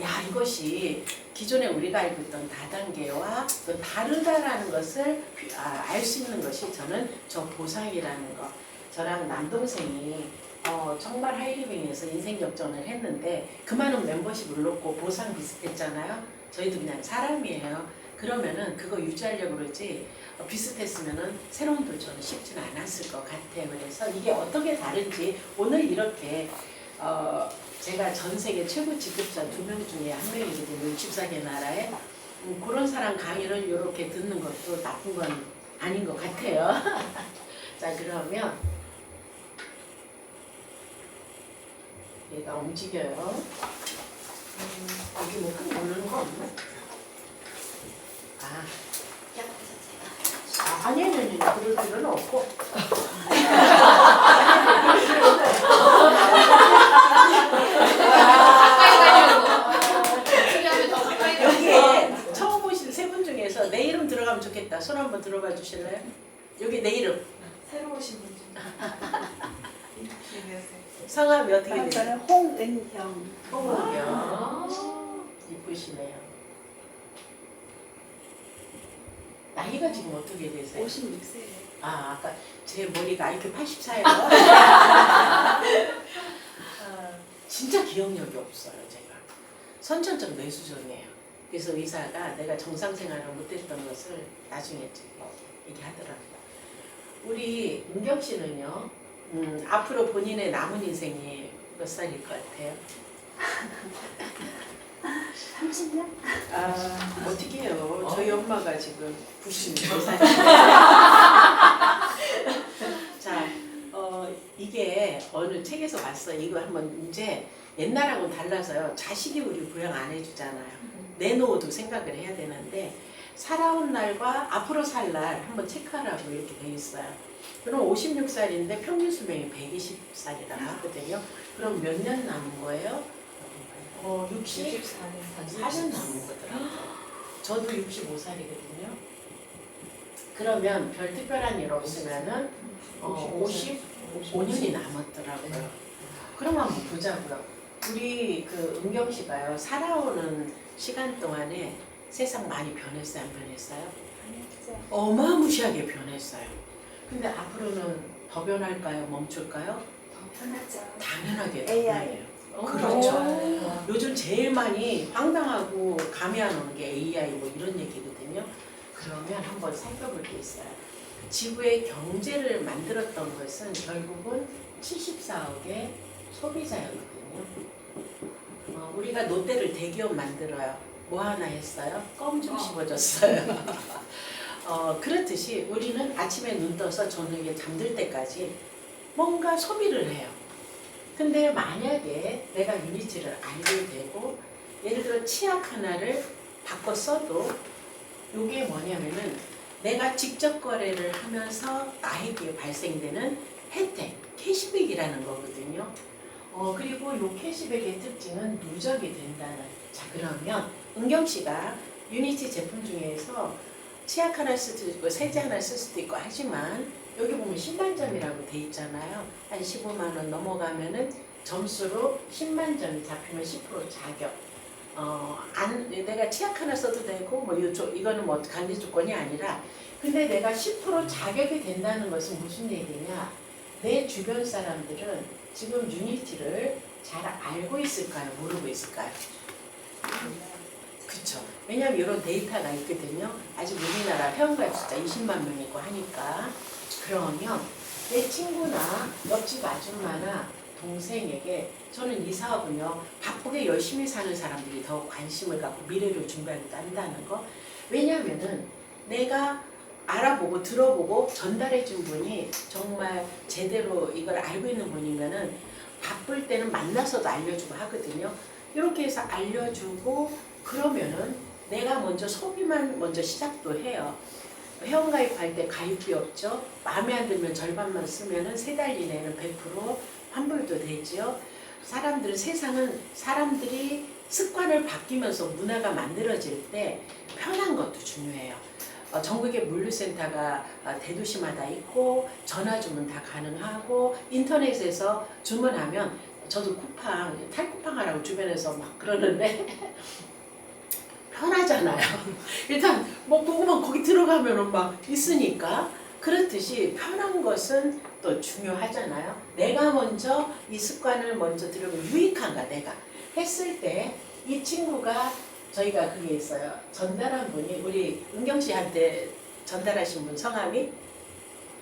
야 이것이 기존에 우리가 알고 있던 다단계와 또 다르다라는 것을 알 수 있는 것이 저는 저 보상이라는 거. 저랑 남동생이 정말 하이리빙에서 인생 역전을 했는데 그 많은 멤버십을 놓고 보상 비슷했잖아요. 저희도 그냥 사람이에요. 그러면은 그거 유지하려고 그러지 비슷했으면은 새로운 도전은 쉽지는 않았을 것 같아요. 그래서 이게 어떻게 다른지 오늘 이렇게 제가 전 세계 최고 직급자 2명 중에 한 명이거든요. 64개 나라에. 그런 사람 강의를 이렇게 듣는 것도 나쁜 건 아닌 것 같아요. 자, 그러면 얘가 움직여요. 여기 뭐 큰 누르는 거 없나? 아니, 그럴 필요는 없고. 여기에 처음 보신 세 분 중에서 내 이름 들어가면 좋겠다. 손 한번 들어봐 주실래요? 여기 내 이름. 새로 오신 분 중. 성함이 어떻게 되세요? 저는 홍은경. 홍은경. 이쁘시네요. 나이가 지금 어떻게 되세요? 56세예요. 아까 제 머리가 IQ 84예요. 진짜 기억력이 없어요, 제가. 선천적 뇌수정이에요. 그래서 의사가 내가 정상 생활을 못했던 것을 나중에 얘기하더라고요. 우리 은경 씨는요, 앞으로 본인의 남은 인생이 몇 살일 것 같아요? 30년? 어떻게 해요? 저희 엄마가 지금 94살이에요. 자, 이게 어느 책에서 봤어요. 이거 한번 이제 옛날하고는 달라서요. 자식이 우리 부양 안 해주잖아요. 내놓어도 생각을 해야 되는데 살아온 날과 앞으로 살 날 한번 체크하라고 이렇게 돼 있어요. 그럼 56살인데 평균 수명이 120살이라고 하거든요. 그럼 몇 년 남은 거예요? 64년 남은 거더라고요. 저도 65살이거든요. 그러면 별 특별한 일 없으면은 55년이 남았더라고요. 그럼 한번 보자고요. 우리 그 은경 씨가요, 살아오는 시간 동안에 세상 많이 변했어요, 안 변했어요? 어마무시하게 변했어요. 근데 앞으로는 더 변할까요? 멈출까요? 더 편하죠. 당연하게 더 AI. 변해요. 그렇죠. 요즘 제일 많이 황당하고 감이 안 오는 게 AI 뭐 이런 얘기거든요. 그러면 한번 살펴볼 게 있어요. 지구의 경제를 만들었던 것은 결국은 74억의 소비자였거든요. 우리가 롯데를 대기업 만들어요. 뭐 하나 했어요? 껌 좀 씹어줬어요. 그렇듯이 우리는 아침에 눈 떠서 저녁에 잠들 때까지 뭔가 소비를 해요. 근데 만약에 내가 유니티를 알게 되고 예를 들어 치약 하나를 바꿔 써도 이게 뭐냐면은 내가 직접 거래를 하면서 나에게 발생되는 혜택, 캐시백이라는 거거든요. 그리고 이 캐시백의 특징은 누적이 된다는. 자, 그러면 은경 씨가 유니티 제품 중에서 치약 하나 쓸 수도 있고 세제 하나 쓸 수도 있고 하지만 여기 보면 10만 점이라고 돼 있잖아요. 한 15만 원 넘어가면은 점수로 10만 점이 잡히면 10% 자격. 내가 치약 하나 써도 되고 뭐 이거는 뭐 강제 조건이 아니라 근데 내가 10% 자격이 된다는 것은 무슨 얘기냐? 내 주변 사람들은 지금 유니티를 잘 알고 있을까요? 모르고 있을까요? 그쵸. 왜냐하면 이런 데이터가 있거든요. 아직 우리나라 회원가입 숫자 20만 명이고 하니까. 그러면 내 친구나 옆집 아줌마나 동생에게 저는 이 사업은요 바쁘게 열심히 사는 사람들이 더 관심을 갖고 미래를 준비하기도 한다는 거. 왜냐하면은 내가 알아보고 들어보고 전달해 준 분이 정말 제대로 이걸 알고 있는 분이면은 바쁠 때는 만나서도 알려주고 하거든요. 이렇게 해서 알려주고 그러면은 내가 먼저 소비만 먼저 시작도 해요. 회원가입할 때 가입비 없죠. 마음에 안 들면 절반만 쓰면은 3달 이내는 100% 환불도 되지요. 세상은 사람들이 습관을 바뀌면서 문화가 만들어질 때 편한 것도 중요해요. 전국에 물류센터가 대도시마다 있고 전화 주문 다 가능하고 인터넷에서 주문하면 저도 탈쿠팡 하라고 주변에서 막 그러는데 편하잖아요. 일단 뭐 궁금한 거기 들어가면은 막 있으니까 그렇듯이 편한 것은 또 중요하잖아요. 내가 먼저 이 습관을 먼저 들으면 유익한가 내가 했을 때 이 친구가 저희가 그게 있어요. 전달한 분이 우리 은경 씨한테 전달하신 분 성함이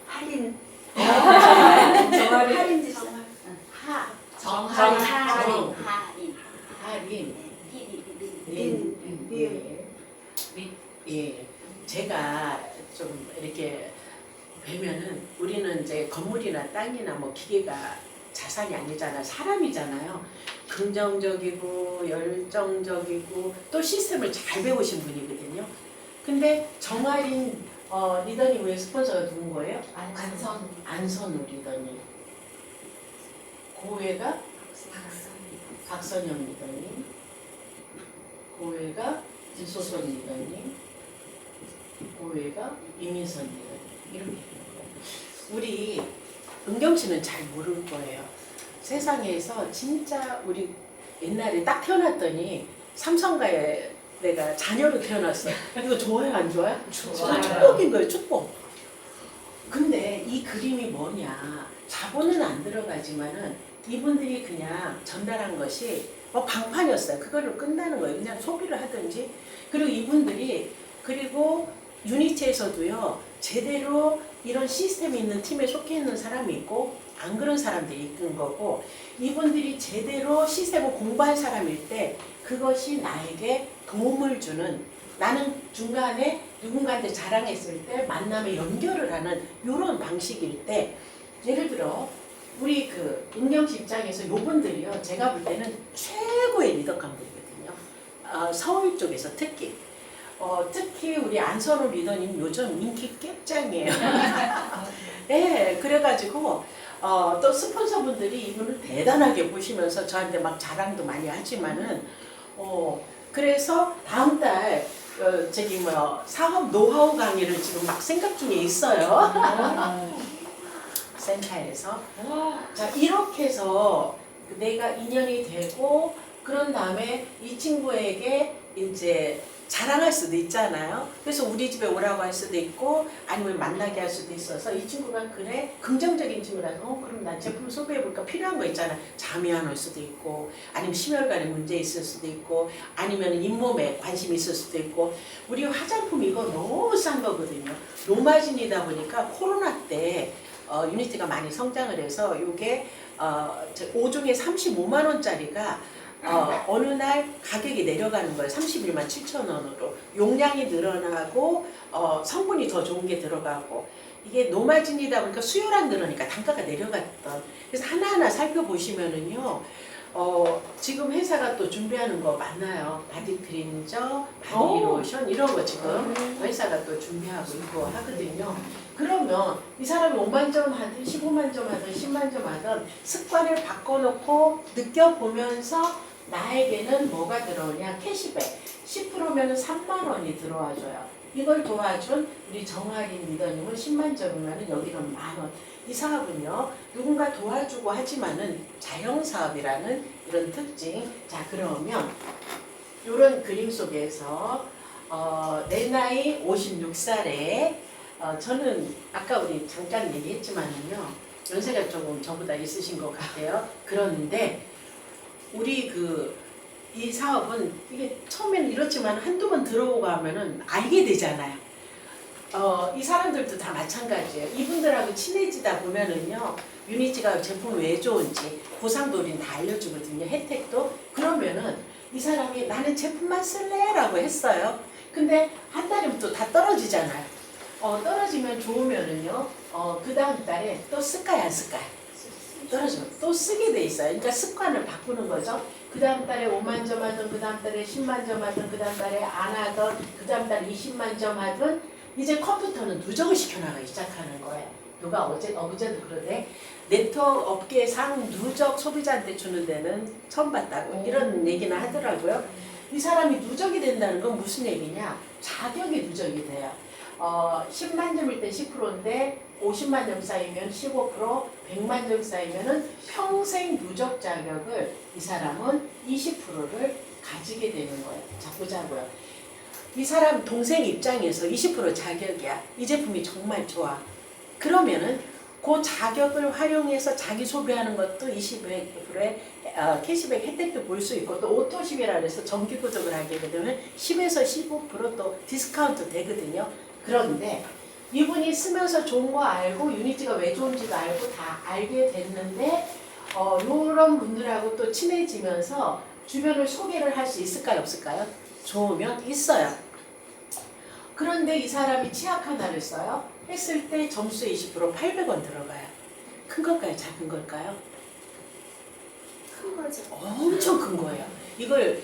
할인. 정말이 할인 집사. 정할인. 할인. 예, 제가 좀 이렇게 뵈면은 우리는 이제 건물이나 땅이나 뭐 기계가 자산이 아니잖아. 사람이잖아요. 긍정적이고 열정적이고 또 시스템을 잘 배우신 분이거든요. 근데 정할인 리더님 왜 스폰서가 누군 거예요? 안선우 리더님. 고회가 박선영 리더님. 고회가 이소선 리더님. 고회가 이민선 리더님. 이렇게 되는 거예요. 우리 은경 씨는 잘 모를 거예요. 세상에서 진짜 우리 옛날에 딱 태어났더니 삼성가에 내가 자녀로 태어났어요. 이거 좋아요 안 좋아요? 좋아요. 축복인 거예요. 축복. 근데 이 그림이 뭐냐. 자본은 안 들어가지만은 이분들이 그냥 전달한 것이 방판이었어요. 그걸로 끝나는 거예요. 그냥 소비를 하든지. 그리고 이분들이 그리고 유니티에서도요. 제대로 이런 시스템이 있는 팀에 속해 있는 사람이 있고 안 그런 사람들이 있는 거고 이분들이 제대로 시스템을 공부한 사람일 때 그것이 나에게 도움을 주는 나는 중간에 누군가한테 자랑했을 때 만남에 연결을 하는 이런 방식일 때 예를 들어 우리 그 은경 씨 입장에서 이분들이요 제가 볼 때는 최고의 리더감들이거든요. 서울 쪽에서 특히 우리 안선우 리더님 요즘 인기 깹장이에요. 네, 그래가지고 또 스폰서분들이 이분을 대단하게 보시면서 저한테 막 자랑도 많이 하지만은 그래서 다음 달 사업 노하우 강의를 지금 막 생각 중에 있어요. 센터에서. 자, 이렇게 해서 내가 인연이 되고 그런 다음에 이 친구에게 이제 자랑할 수도 있잖아요. 그래서 우리 집에 오라고 할 수도 있고 아니면 만나게 할 수도 있어서 이 친구가 그래 긍정적인 친구라서 그럼 난 제품 소개해볼까 필요한 거 있잖아. 잠이 안 올 수도 있고 아니면 심혈관에 문제 있을 수도 있고 아니면 잇몸에 관심이 있을 수도 있고 우리 화장품 이거 너무 싼 거거든요. 노마진이다 보니까 코로나 때 유니티가 많이 성장을 해서 이게 5종에 35만 원짜리가 어느 날 가격이 내려가는 거예요. 31만 7천 원으로. 용량이 늘어나고 성분이 더 좋은 게 들어가고 이게 노마진이다 보니까 수요량 늘으니까 단가가 내려갔던. 그래서 하나하나 살펴보시면은요. 지금 회사가 또 준비하는 거 많아요. 바디 클렌저, 바디 로션 이런 거 지금 회사가 또 준비하고 있고 하거든요. 그러면 이 사람이 5만 점 하든 15만 점 하든 10만 점 하든 습관을 바꿔놓고 느껴보면서 나에게는 뭐가 들어오냐? 캐시백 10%면 3만 원이 들어와줘요. 이걸 도와준 우리 정아린 리더님은 10만 점이면 여기는 만 원. 이 사업은요, 누군가 도와주고 하지만은 자영사업이라는 이런 특징. 자, 그러면 이런 그림 속에서 내 나이 56살에 저는 아까 우리 잠깐 얘기했지만은요, 연세가 조금 저보다 있으신 것 같아요. 그런데 우리 이 사업은 이게 처음에는 이렇지만 한두 번 들어오고 하면은 알게 되잖아요. 이 사람들도 다 마찬가지예요. 이분들하고 친해지다 보면은요, 유니지가 제품 왜 좋은지 보상도 우린 다 알려주거든요. 혜택도. 그러면은 이 사람이 나는 제품만 쓸래? 라고 했어요. 근데 한 달이면 또 다 떨어지잖아요. 떨어지면 좋으면은요, 그 다음 달에 또 쓸까요? 안 쓸까요? 떨어지면 또 쓰게 돼 있어요. 그러니까 습관을 바꾸는 거죠. 그 다음 달에 5만 점 하든, 그 다음 달에 10만 점 하든, 그 다음 달에 안 하든, 그 다음 달에 20만 점 하든, 이제 컴퓨터는 누적을 시켜나가기 시작하는 거예요. 누가 어제도 그러대. 네트워크 업계상 누적 소비자한테 주는 데는 처음 봤다고 이런 얘기나 하더라고요. 이 사람이 누적이 된다는 건 무슨 얘기냐? 자격이 누적이 돼요. 10만 점일 때 10%인데 50만 점 쌓이면 15%, 100만 점 쌓이면은 평생 누적 자격을 이 사람은 20%를 가지게 되는 거예요. 자, 보자고요. 이 사람 동생 입장에서 20% 자격이야. 이 제품이 정말 좋아. 그러면은 그 자격을 활용해서 자기 소비하는 것도 20%의 캐시백 혜택도 볼 수 있고, 또 오토십이라 해서 정기 구독을 하게 되면 10에서 15%또 디스카운트 되거든요. 그런데 이분이 쓰면서 좋은 거 알고 유니티가 왜 좋은지도 알고 다 알게 됐는데 이런 분들하고 또 친해지면서 주변을 소개를 할 수 있을까요? 없을까요? 좋으면 있어요. 그런데 이 사람이 치약 하나를 써요. 했을 때 점수 20% 800원 들어가요. 큰 걸까요? 작은 걸까요? 큰 거죠. 엄청 큰 거예요. 이걸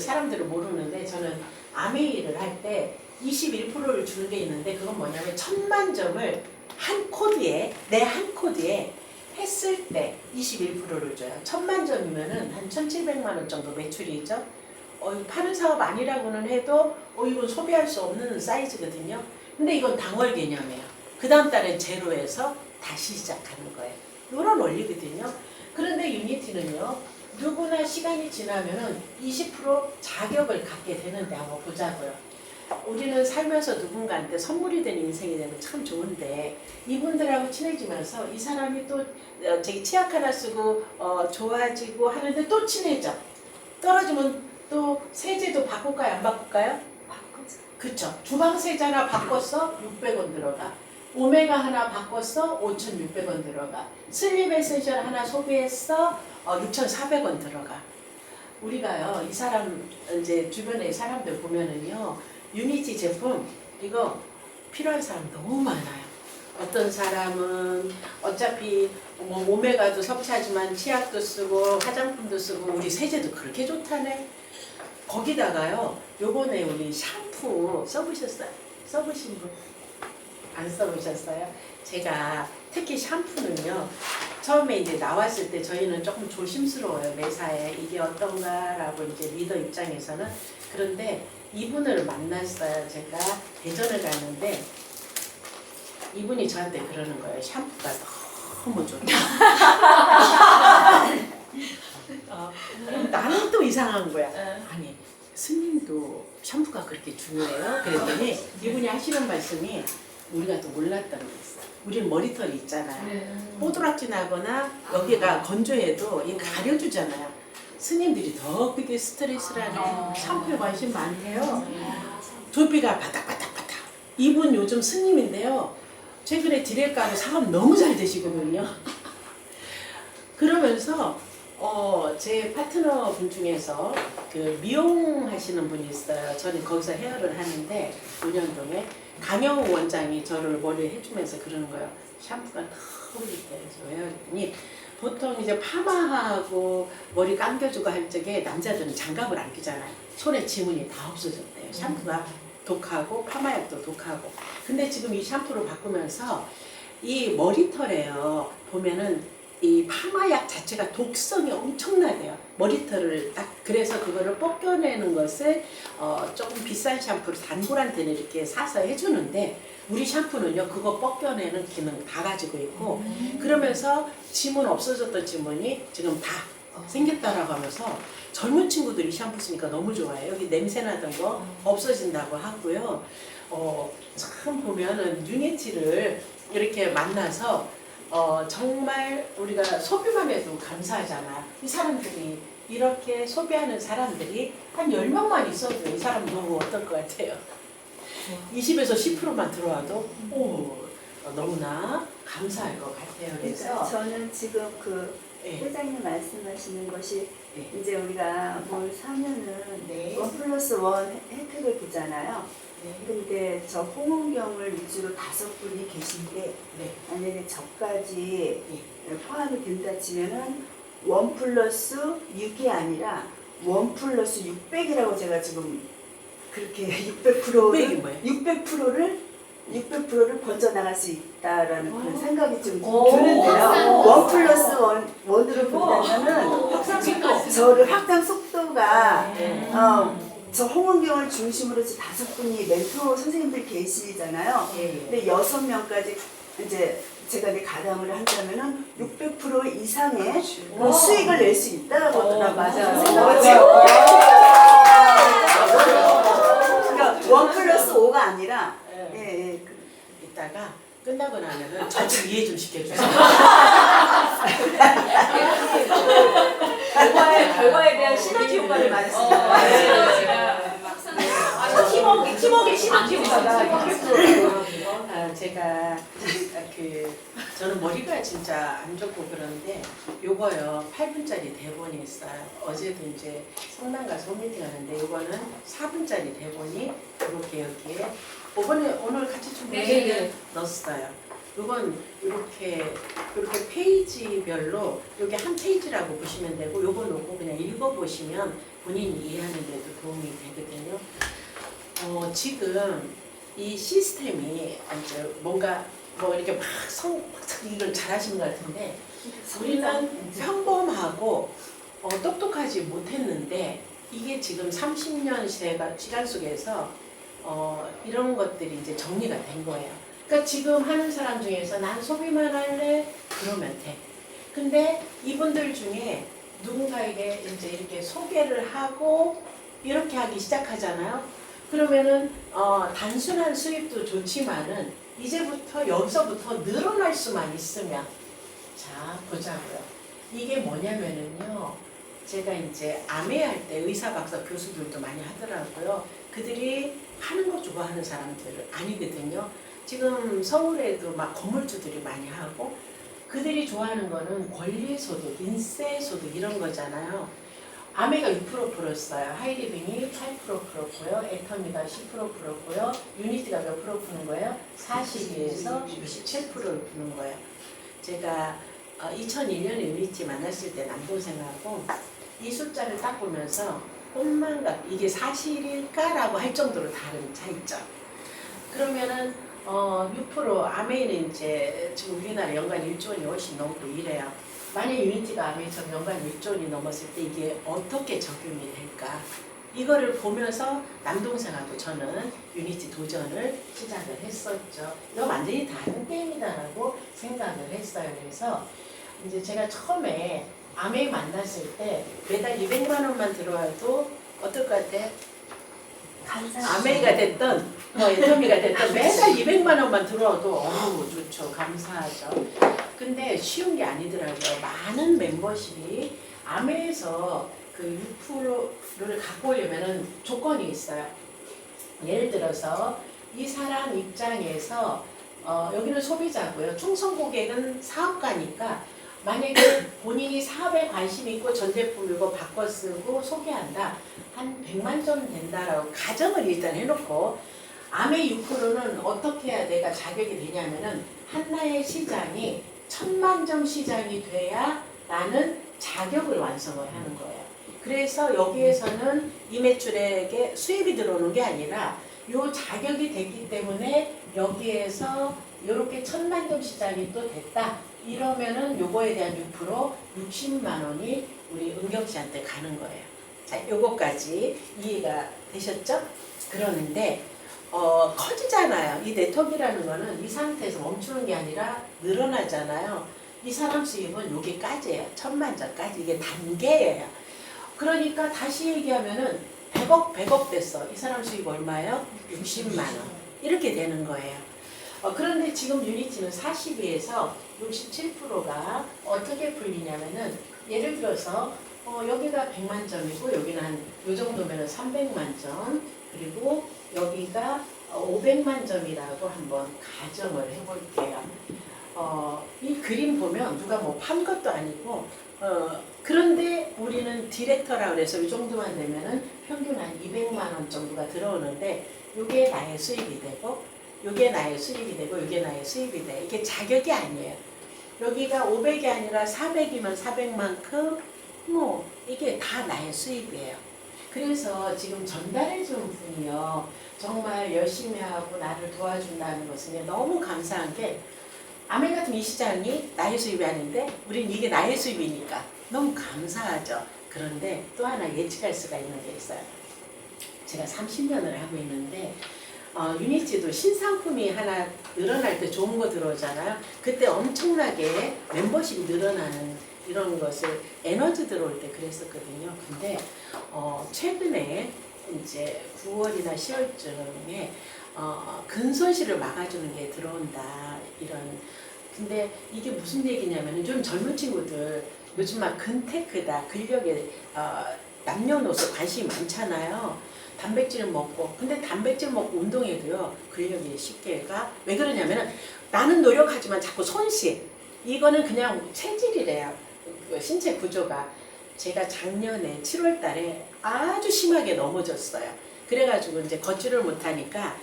사람들은 모르는데 저는 아메이를 할 때 21%를 주는 게 있는데 그건 뭐냐면 1000만 점을 한 코드에 내 한 코드에 했을 때 21%를 줘요. 1000만 점이면은 한 1700만 원 정도 매출이 있죠. 파는 사업 아니라고는 해도 이건 소비할 수 없는 사이즈거든요. 근데 이건 당월 개념이에요. 그 다음 달엔 제로에서 다시 시작하는 거예요. 이런 원리거든요. 그런데 유니티는요, 누구나 시간이 지나면은 20% 자격을 갖게 되는데 한번 보자고요. 우리는 살면서 누군가한테 선물이 되는 인생이 되면 참 좋은데 이분들하고 친해지면서 이 사람이 또 자기 치약 하나 쓰고 좋아지고 하는데 또 친해져. 떨어지면 또 세제도 바꿀까요? 안 바꿀까요? 바꾸죠. 그쵸. 주방 세제 하나 바꿨어? 600원 들어가. 오메가 하나 바꿨어? 5,600원 들어가. 슬립 에센셜 하나 소비했어? 6,400원 들어가. 우리가요, 이 사람 이제 주변에 사람들 보면은요, 유니티 제품 이거 필요한 사람 너무 많아요. 어떤 사람은 어차피 뭐 오메가도 섭취하지만 치약도 쓰고 화장품도 쓰고 우리 세제도 그렇게 좋다네. 거기다가요, 요번에 우리 샴푸 써보셨어요? 써보신 분? 안 써보셨어요? 제가 특히 샴푸는요, 처음에 이제 나왔을 때 저희는 조금 조심스러워요. 매사에 이게 어떤가라고 이제 리더 입장에서는. 그런데 이분을 만났어요. 제가 대전을 갔는데 이분이 저한테 그러는 거예요. 샴푸가 너무 좋다. 나는 또 이상한 거야. 아니, 스님도 샴푸가 그렇게 중요해요? 그랬더니 이분이 하시는 말씀이 우리가 또 몰랐던 게 있어. 우리는 머리털이 있잖아요. 뽀드락지 나거나 여기가 건조해도 이 가려주잖아요. 스님들이 더 그게 스트레스라는 샴푸에 관심 많대요. 두피가 바닥바닥바닥. 이분 요즘 스님인데요. 최근에 디렉가로 사업 너무 잘 되시거든요. 그러면서 제 파트너 분 중에서 그 미용하시는 분이 있어요. 저는 거기서 헤어를 하는데 논현동에 강영우 원장이 저를 머리 해주면서 그러는 거예요. 샴푸가 너무 좋대. 그래서 왜 그랬더니 보통 이제 파마하고 머리 감겨주고 할 적에 남자들은 장갑을 안 끼잖아요. 손에 지문이 다 없어졌대요. 샴푸가 독하고 파마약도 독하고. 근데 지금 이 샴푸를 바꾸면서 이 머리털에요 보면은 이 파마약 자체가 독성이 엄청나대요. 머리털을 딱 그래서 그거를 벗겨내는 것을 조금 비싼 샴푸를 단골한테는 이렇게 사서 해주는데 우리 샴푸는요 그거 벗겨내는 기능 다 가지고 있고 그러면서 지문 없어졌던 지문이 지금 다 생겼다라고 하면서 젊은 친구들이 샴푸 쓰니까 너무 좋아해요. 여기 냄새 나던 거 없어진다고 하고요. 참 보면은 유니티를 이렇게 만나서 정말 우리가 소비만 해도 감사하잖아. 이 사람들이 이렇게 소비하는 사람들이 한 10명만 있어도 이 사람 너무 어떨 것 같아요? 20에서 10%만 들어와도 너무나 감사할 것 같아요. 그래서 그러니까 저는 지금 그 네. 회장님 말씀하시는 것이 네. 이제 우리가 뭘 사면은 네. 1+1 혜택을 보잖아요. 네. 근데 저 홍원경을 위주로 5분이 계신데 네. 만약에 저까지 포함이 된다 치면은 1+6이 아니라 1+600이라고 제가 지금 그렇게 600이 뭐예요? 600%를 건져 나갈 수 있다라는 그런 생각이 좀 오, 드는데요. 1+1으로 본다면은 저를 확장 속도가 네. 저 홍원경을 중심으로 5분이 멘토 선생님들 계시잖아요. 네. 근데 6명까지 이제 제가 이제 가담을 한다면은 600% 이상의 그 수익을 낼 수 있다라고 맞아요. 그러니까 1+5가 아니라 예. 이따가 끝나고 나면은 저 좀 이해 좀 시켜주세요. 결과에 대한 시너지 효과를 말했습니다. 제가 팀워크의 시너지 효과가 제가 저는 머리가 진짜 안 좋고 그런데 요거요 8분짜리 대본이 있어요. 어제도 이제 성남 가서 홈미팅 하는데 요거는 4분짜리 대본이 이렇게 여기에 오늘 같이 준비해서 넣었어요. 요건 이렇게 페이지별로 요게 한 페이지라고 보시면 되고 요거 놓고 그냥 읽어보시면 본인이 이해하는 데도 도움이 되거든요. 지금 이 시스템이 이제 뭔가 이렇게 막 이걸 잘하시는 것 같은데 우리는 평범하고 똑똑하지 못했는데 이게 지금 30년 시간 속에서 이런 것들이 이제 정리가 된 거예요. 그러니까 지금 하는 사람 중에서 난 소비만 할래? 그러면 돼. 근데 이분들 중에 누군가에게 이제 이렇게 소개를 하고 이렇게 하기 시작하잖아요. 그러면은 단순한 수입도 좋지만은 이제부터 여기서부터 늘어날 수만 있으면 자 보자고요. 이게 뭐냐면은요. 제가 이제 암회할 때 의사 박사 교수들도 많이 하더라고요. 그들이 하는 거 좋아하는 사람들 아니거든요. 지금 서울에도 막 건물주들이 많이 하고 그들이 좋아하는 거는 권리소득, 인세소득 이런 거잖아요. 아메가 6% 풀었어요. 하이리빙이 8%풀었고요. 애터미가 10%풀었고요. 유니티가 몇 프로 푸는 거예요? 42에서 67%를 푸는 거예요. 제가 2001년에 유니티 만났을 때 남동생하고 이 숫자를 딱 보면서 꿈만가 이게 사실일까라고 할 정도로 다른 차이점. 그러면은 6% 아메이는 이제 지금 우리나라 연간 1조 원이 훨씬 넘고 이래요. 만약 유니티가 아메이처럼 연간 1조 원이 넘었을 때 이게 어떻게 적용이 될까? 이거를 보면서 남동생하고 저는 유니티 도전을 시작을 했었죠. 이거 완전히 다른 게임이다라고 생각을 했어요. 그래서 이제 제가 처음에 아메이 만났을 때 매달 200만 원만 들어와도 어떨 것 같아? 아메이가 됐던 애터미가 됐던 매달 200만 원만 들어와도 좋죠. 감사하죠. 근데 쉬운 게 아니더라고요. 많은 멤버십이 아메에서 그 6%를 갖고 오려면 조건이 있어요. 예를 들어서 이 사람 입장에서 여기는 소비자고요. 충성 고객은 사업가니까 만약에 본인이 사업에 관심 있고 전 제품 이거 바꿔 쓰고 소개한다. 한 100만 점 된다라고 가정을 일단 해놓고 아메 6%는 어떻게 해야 내가 자격이 되냐면은 한나의 시장이 1000만 점 시장이 돼야 나는 자격을 완성을 하는 거예요. 그래서 여기에서는 이 매출액에 수입이 들어오는 게 아니라 요 자격이 됐기 때문에 여기에서 이렇게 1,000만 점 시작이 또 됐다. 이러면은 요거에 대한 6% 60만 원이 우리 은경 씨한테 가는 거예요. 자, 요거까지 이해가 되셨죠? 그러는데 커지잖아요. 이 네트워크라는 거는 이 상태에서 멈추는 게 아니라 늘어나잖아요. 이 사람 수입은 여기까지예요. 1,000만 점까지. 이게 단계예요. 그러니까 다시 얘기하면은 100억 됐어. 이 사람 수입 얼마예요? 60만 원. 이렇게 되는 거예요. 그런데 지금 유니티는 42에서 67%가 어떻게 풀리냐면은 예를 들어서 여기가 100만 점이고 여기는 한 요 정도면은 300만 점 그리고 여기가 500만 점이라고 한번 가정을 해볼게요. 이 그림 보면 누가 뭐 판 것도 아니고 그런데 우리는 디렉터라고 해서 이 정도만 되면은 평균 한 200만 원 정도가 들어오는데 이게 나의 수입이 되고 이게 나의 수입이 되고 이게 나의 수입이 돼. 이게 자격이 아니에요. 여기가 500이 아니라 400이면 400만큼 뭐 이게 다 나의 수입이에요. 그래서 지금 전달해 준 분이요. 정말 열심히 하고 나를 도와준다는 것은 너무 감사한 게 아멘 같은 이 시장이 나의 수입이 아닌데 우린 이게 나의 수입이니까 너무 감사하죠. 그런데 또 하나 예측할 수가 있는 게 있어요. 제가 30년을 하고 있는데 유니티도 신상품이 하나 늘어날 때 좋은 거 들어오잖아요. 그때 엄청나게 멤버십이 늘어나는 이런 것을 에너지 들어올 때 그랬었거든요. 근데 최근에 이제 9월이나 10월쯤에 근손실을 막아주는 게 들어온다 이런. 근데 이게 무슨 얘기냐면 좀 젊은 친구들 요즘 막 근테크다 근력에 남녀노소 관심이 많잖아요. 단백질을 먹고 근데 단백질 먹고 운동해도요 근력이 쉽게 가. 왜 그러냐면은 나는 노력하지만 자꾸 손실. 이거는 그냥 체질이래요. 그 신체 구조가. 제가 작년에 7월 달에 아주 심하게 넘어졌어요. 그래가지고 이제 걷지를 못하니까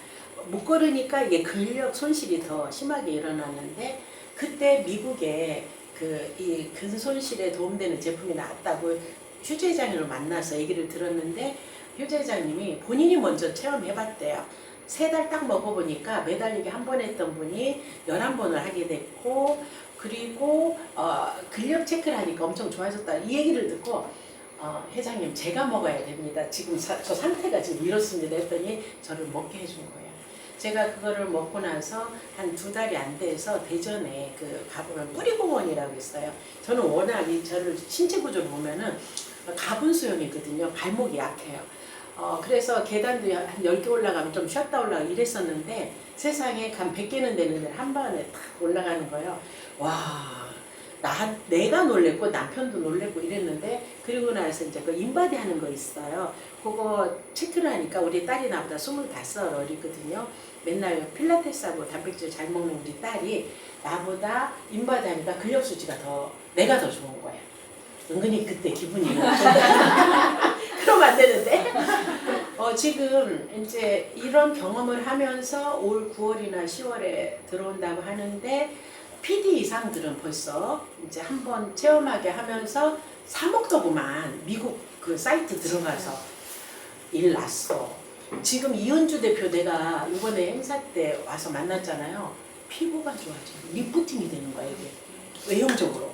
못 걸으니까 이게 근력 손실이 더 심하게 일어났는데 그때 미국에 이 근손실에 도움되는 제품이 나왔다고 휴재 회장님을 만나서 얘기를 들었는데 휴재 회장님이 본인이 먼저 체험해봤대요. 3달 딱 먹어보니까 매달리기 한 번 했던 분이 11번을 하게 됐고 그리고 근력 체크를 하니까 엄청 좋아졌다. 이 얘기를 듣고 회장님 제가 먹어야 됩니다. 지금 저 상태가 지금 이렇습니다 했더니 저를 먹게 해준 거예요. 제가 그거를 먹고 나서 한 2달이 안 돼서 대전에 가보면 뿌리공원이라고 있어요. 저는 워낙 저를 신체 구조를 보면은 가분 수염이거든요. 발목이 약해요. 그래서 계단도 한 10개 올라가면 좀 쉬었다 올라가고 이랬었는데 세상에 한 100개는 되는데 한 번에 탁 올라가는 거예요. 와, 내가 놀랬고 남편도 놀랬고 이랬는데 그리고 나서 이제 그 인바디 하는 거 있어요. 그거 체크를 하니까 우리 딸이 나보다 25 어리거든요. 맨날 필라테스하고 단백질 잘 먹는 우리 딸이 나보다 인바디 하니까 근력 수치가 내가 더 좋은 거예요. 은근히 그때 기분이 그러면 안 되는데 지금 이제 이런 경험을 하면서 올 9월이나 10월에 들어온다고 하는데 PD 이상들은 벌써 이제 한번 체험하게 하면서 3억 더구만 미국 그 사이트 들어가서 일 났어. 지금 이은주 대표 내가 이번에 행사 때 와서 만났잖아요. 피부가 좋아져. 리프팅이 되는 거야 이게 외형적으로.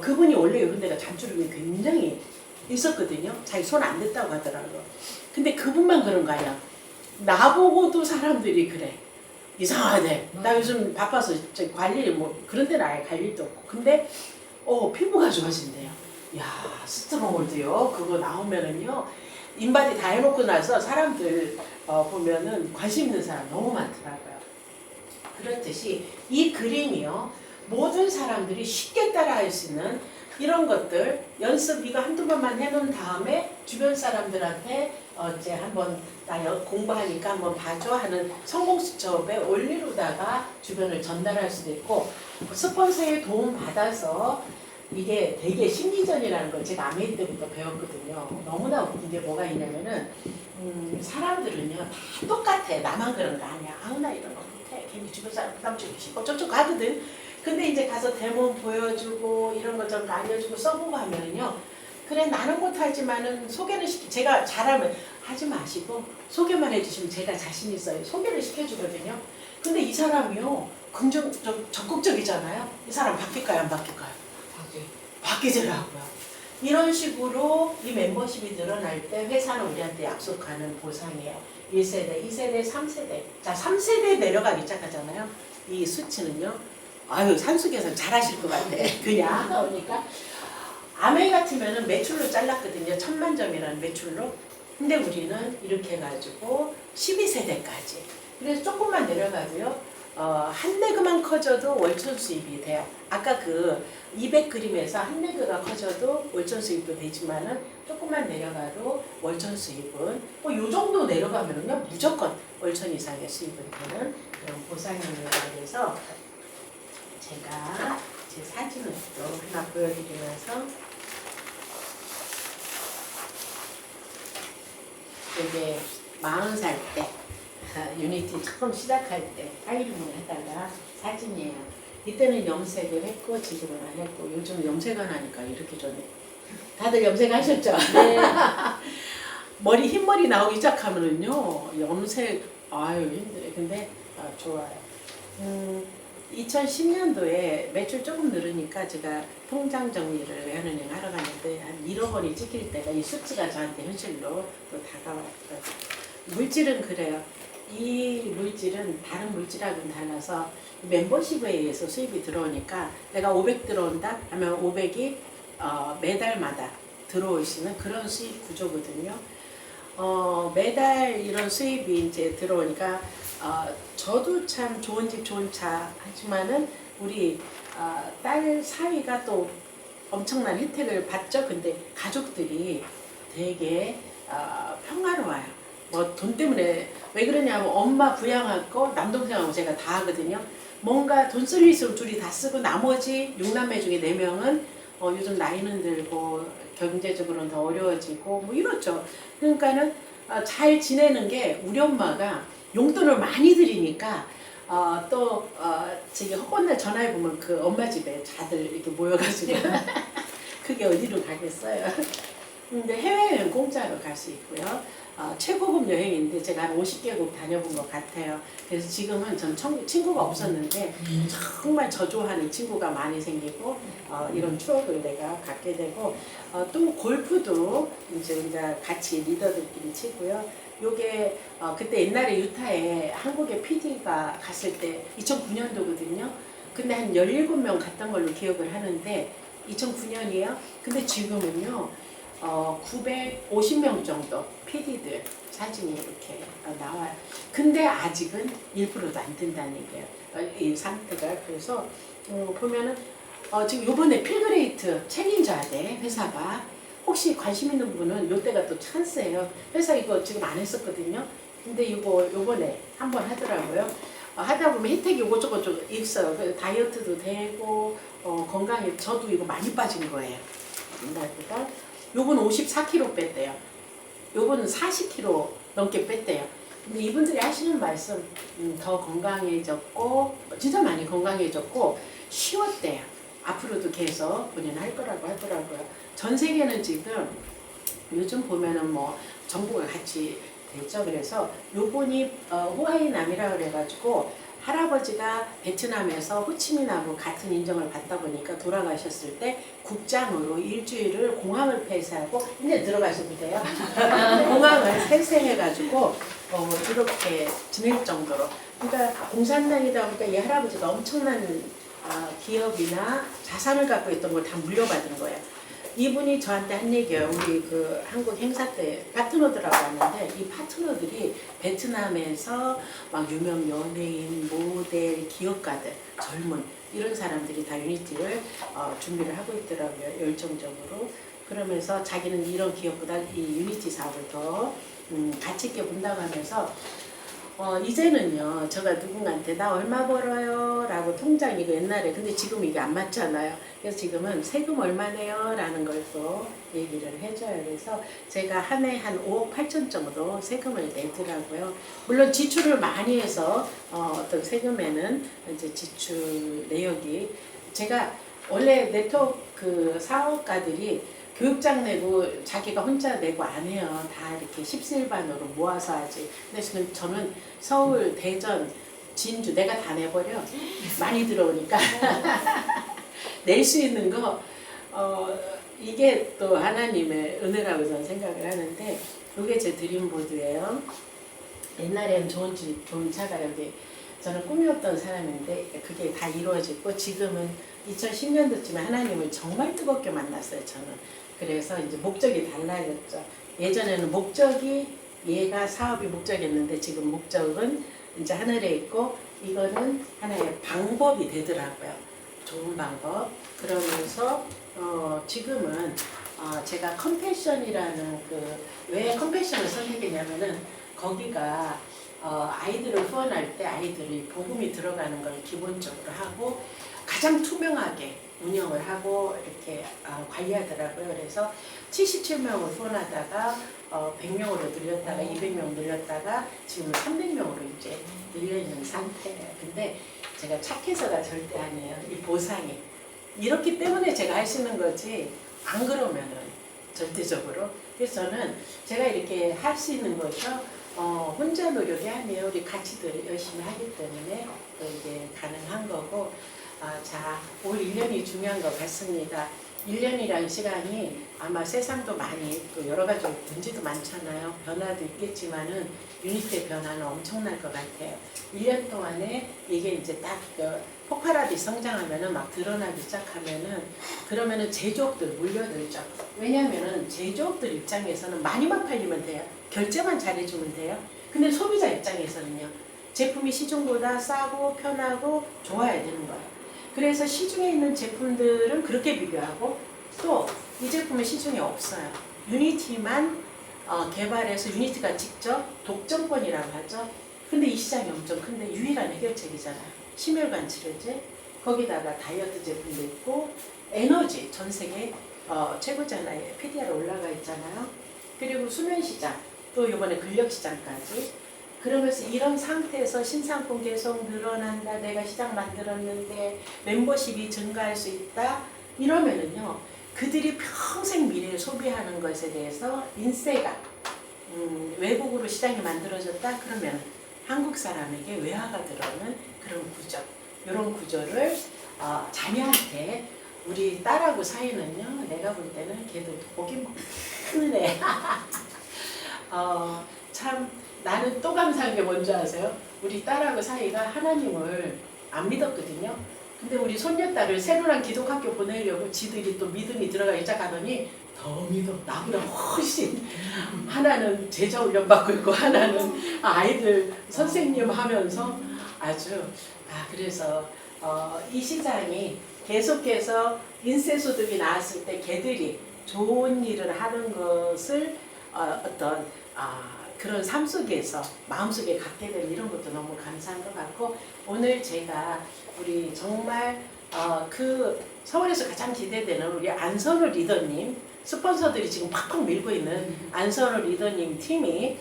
그분이 원래 이런 데가 잔주름이 굉장히 있었거든요. 자기 손 안 댔다고 하더라고요. 근데 그분만 그런 거 아니야. 나보고도 사람들이 그래. 이상하대. 나 요즘 바빠서 관리 뭐 그런 데는 아예 갈 일도 없고. 근데 피부가 좋아진대요. 야 스트롱홀드요. 그거 나오면은요. 인바디 다 해놓고 나서 사람들 보면은 관심 있는 사람 너무 많더라고요. 그렇듯이 이 그림이요. 모든 사람들이 쉽게 따라할 수 있는 이런 것들 연습 이거 한두 번만 해놓은 다음에 주변 사람들한테 이제 한번 나 공부하니까 한번 봐줘 하는 성공 수첩에 올리로다가 주변을 전달할 수도 있고 스폰서의 도움 받아서 이게 되게 심리전이라는 걸 제가 아메이 때부터 배웠거든요. 너무나 웃긴 게 뭐가 있냐면은 사람들은요 다 똑같아. 나만 그런 거 아니야. 아우 나 이런 거 못해. 괜히 주변 사람 부담 주기 싫고 어쩌고 하거든. 근데 이제 가서 데모 보여주고 이런 거 좀 알려주고 써보고 하면은요. 그래 나는 못하지만은 소개를 제가 잘하면 하지 마시고 소개만 해주시면 제가 자신 있어요. 소개를 시켜주거든요. 근데 이 사람이요 적극적이잖아요. 이 사람 바뀔까요, 안 바뀔까요? 바뀌더라고요. 이런 식으로 이 멤버십이 늘어날 때 회사는 우리한테 약속하는 보상이에요. 1세대, 2세대, 3세대. 자, 3세대 내려가기 시작하잖아요. 이 수치는요. 아유, 산수계산 잘하실 것 같아. 그냥 나오니까. 아메 같으면은 매출로 잘랐거든요. 1000만 점이라는 매출로. 근데 우리는 이렇게 해가지고 12세대까지. 그래서 조금만 내려가도요. 한 레그만 커져도 월천 수입이 돼요. 아까 그 200그림에서 한 레그가 커져도 월천 수입도 되지만은 조금만 내려가도 월천 수입은 뭐 요 정도 내려가면은요 무조건 월천 이상의 수입은 되는 그런 보상입니다. 그래서 제가 제 사진을 또 하나 보여드리면서 이게 40살 때 유니티 처음 시작할 때 파이링을 하다가 사진이에요. 이때는 염색을 했고 지금은 안 했고 요즘 염색을 하니까 이렇게 좋네. 다들 염색하셨죠? 네. 머리 흰머리 나오기 시작하면은요 염색 아유 힘들어요. 근데 좋아요. 2010년도에 매출 조금 늘으니까 제가 통장 정리를 연은행 하러 갔는데 한 1억 원이 찍힐 때가 이 수치가 저한테 현실로 또 다가왔어요. 물질은 그래요. 이 물질은 다른 물질하고는 달라서 멤버십에 의해서 수입이 들어오니까 내가 500 들어온다 하면 500이 매달마다 들어오시는 그런 수입 구조거든요. 매달 이런 수입이 이제 들어오니까 저도 참 좋은 집 좋은 차 하지만은 우리 딸 사위가 또 엄청난 혜택을 받죠. 근데 가족들이 되게 평화로워요. 뭐 돈 때문에 왜 그러냐면 엄마 부양하고 남동생하고 제가 다 하거든요. 뭔가 돈쓰리스로 둘이 다 쓰고 나머지 6남매 중에 4명은 요즘 나이는 들고 경제적으로는 더 어려워지고 뭐 이렇죠. 그러니까는 잘 지내는 게 우리 엄마가 용돈을 많이 드리니까 또 저기 허건날 전화해 보면 그 엄마 집에 다들 이렇게 모여가지고 그게 어디로 가겠어요. 근데 해외여행 공짜로 갈 수 있고요. 최고급 여행인데 제가 한 50개국 다녀본 것 같아요. 그래서 지금은 전 친구가 없었는데 정말 저 좋아하는 친구가 많이 생기고 이런 추억을 내가 갖게 되고 또 골프도 이제 우리가 같이 리더들끼리 치고요. 요게 그때 옛날에 유타에 한국의 PD가 갔을 때 2009년도거든요. 근데 한 17명 갔던 걸로 기억을 하는데 2009년이에요. 근데 지금은요 950명 정도 PD들 사진이 이렇게 나와요. 근데 아직은 1%도 안 된다는 얘기예요. 이 상태가. 그래서 보면은 지금 요번에 필그레이트 챌린저야 돼 회사가. 혹시 관심 있는 분은 요때가 또 찬스예요. 회사 이거 지금 안 했었거든요. 근데 이거 요번에 한번 하더라고요. 하다 보면 혜택이 요거저거 있어요. 다이어트도 되고 건강에 저도 이거 많이 빠진 거예요. 옛날보다. 요건 54kg 뺐대요. 요거는 40kg 넘게 뺐대요. 근데 이분들이 하시는 말씀 더 건강해졌고 진짜 많이 건강해졌고 쉬웠대요. 앞으로도 계속 본인 할 거라고 하더라고요. 전 세계는 지금 요즘 보면은 뭐 정부가 같이 됐죠. 그래서 요번이 호하이남이라 그래가지고 할아버지가 베트남에서 호치민하고 같은 인정을 받다 보니까 돌아가셨을 때 국장으로 일주일을 공항을 폐쇄하고 이제 들어가셔도 돼요. 공항을 폐쇄해가지고 이렇게 지낼 정도로. 그러니까 공산당이다 보니까 이 할아버지가 엄청난 기업이나 자산을 갖고 있던 걸 다 물려받은 거예요. 이분이 저한테 한 얘기예요. 우리 그 한국 행사 때 파트너들하고 왔는데 이 파트너들이 베트남에서 막 유명 연예인, 모델, 기업가들, 젊은 이런 사람들이 다 유니티를 준비를 하고 있더라고요. 열정적으로. 그러면서 자기는 이런 기업보다 이 유니티 사업을 더 가치 있게 본다고 하면서 이제는요, 제가 누군가한테 나 얼마 벌어요? 라고 통장 이거 옛날에, 근데 지금 이게 안 맞잖아요. 그래서 지금은 세금 얼마 내요? 라는 걸 또 얘기를 해줘요. 그래서 제가 한 해 한 5억 8천 정도 세금을 내더라고요. 물론 지출을 많이 해서 어떤 세금에는 이제 지출 내역이 제가 원래 네트워크 사업가들이 교육장 내고 자기가 혼자 내고 안 해요. 다 이렇게 십시일반으로 모아서 하지. 근데 저는 서울, 대전, 진주 내가 다 내버려. 많이 들어오니까 낼 수 있는 거 이게 또 하나님의 은혜라고 저는 생각을 하는데 이게 제 드림보드예요. 옛날에는 좋은 집, 좋은 차가 여기 저는 꿈이었던 사람인데 그게 다 이루어지고 지금은 2010년도쯤에 하나님을 정말 뜨겁게 만났어요. 저는. 그래서 이제 목적이 달라졌죠. 예전에는 목적이 얘가 사업이 목적이었는데 지금 목적은 이제 하늘에 있고 이거는 하나의 방법이 되더라고요. 좋은 방법. 그러면서 지금은 제가 컴패션이라는 왜 컴패션을 선택했냐면은 거기가 아이들을 후원할 때 아이들이 복음이 들어가는 걸 기본적으로 하고 가장 투명하게 운영을 하고 이렇게 관리하더라고요. 그래서 77명을 후원하다가 100명으로 늘렸다가 200명 늘렸다가 지금 300명으로 이제 늘려있는 상태예요. 근데 제가 착해서가 절대 아니에요. 이 보상이. 이렇기 때문에 제가 할 수 있는 거지 안 그러면은 절대적으로. 그래서 저는 제가 이렇게 할 수 있는 거죠. 혼자 노력이 아니에요. 우리 같이들 열심히 하기 때문에 또 이게 가능한 거고. 자, 올 1년이 중요한 것 같습니다. 1년이라는 시간이 아마 세상도 많이 또 여러 가지 문제도 많잖아요. 변화도 있겠지만은 유니티의 변화는 엄청날 것 같아요. 1년 동안에 이게 이제 딱 폭발하듯이 성장하면은 막 드러나기 시작하면은 그러면은 제조업들 몰려들죠. 왜냐면은 제조업들 입장에서는 많이만 팔리면 돼요. 결제만 잘해주면 돼요. 근데 소비자 입장에서는요. 제품이 시중보다 싸고 편하고 좋아야 되는 거예요. 그래서 시중에 있는 제품들은 그렇게 비교하고 또 이 제품은 시중에 없어요. 유니티만 개발해서 유니티가 직접 독점권이라고 하죠. 근데 이 시장이 엄청 큰데 유일한 해결책이잖아요. 심혈관 치료제, 거기다가 다이어트 제품도 있고 에너지 전 세계 최고잖아요. PDR 올라가 있잖아요. 그리고 수면 시장, 또 이번에 근력 시장까지. 그러면서 이런 상태에서 신상품 계속 늘어난다. 내가 시장 만들었는데 멤버십이 증가할 수 있다. 이러면은요. 그들이 평생 미래에 소비하는 것에 대해서 인세가 외국으로 시장이 만들어졌다. 그러면 한국 사람에게 외화가 들어오는 그런 구조. 이런 구조를 자녀한테 우리 딸하고 사이는요. 내가 볼 때는 걔도 복이 큰 애. 참 나는 또 감사한 게 뭔지 아세요? 우리 딸하고 사이가 하나님을 안 믿었거든요. 근데 우리 손녀딸을 새로운 기독학교 보내려고 지들이 또 믿음이 들어가기 시작하더니 더 믿어. 나보다 훨씬. 하나는 제자 훈련 받고 있고 하나는 아이들 선생님 하면서 아주 그래서 이 시장이 계속해서 인세소득이 나왔을 때 걔들이 좋은 일을 하는 것을 어떤 그런 삶 속에서 마음속에 갖게 되는 이런 것도 너무 감사한 것 같고 오늘 제가 우리 정말 그 서울에서 가장 기대되는 우리 안선우 리더님 스폰서들이 지금 팍팍 밀고 있는 안선우 리더님 팀이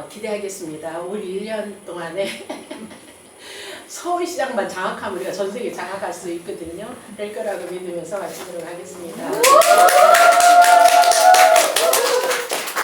기대하겠습니다. 올 1년 동안에 서울시장만 장악하면 우리가 전 세계 장악할 수 있거든요. 될 거라고 믿으면서 마치도록 하겠습니다.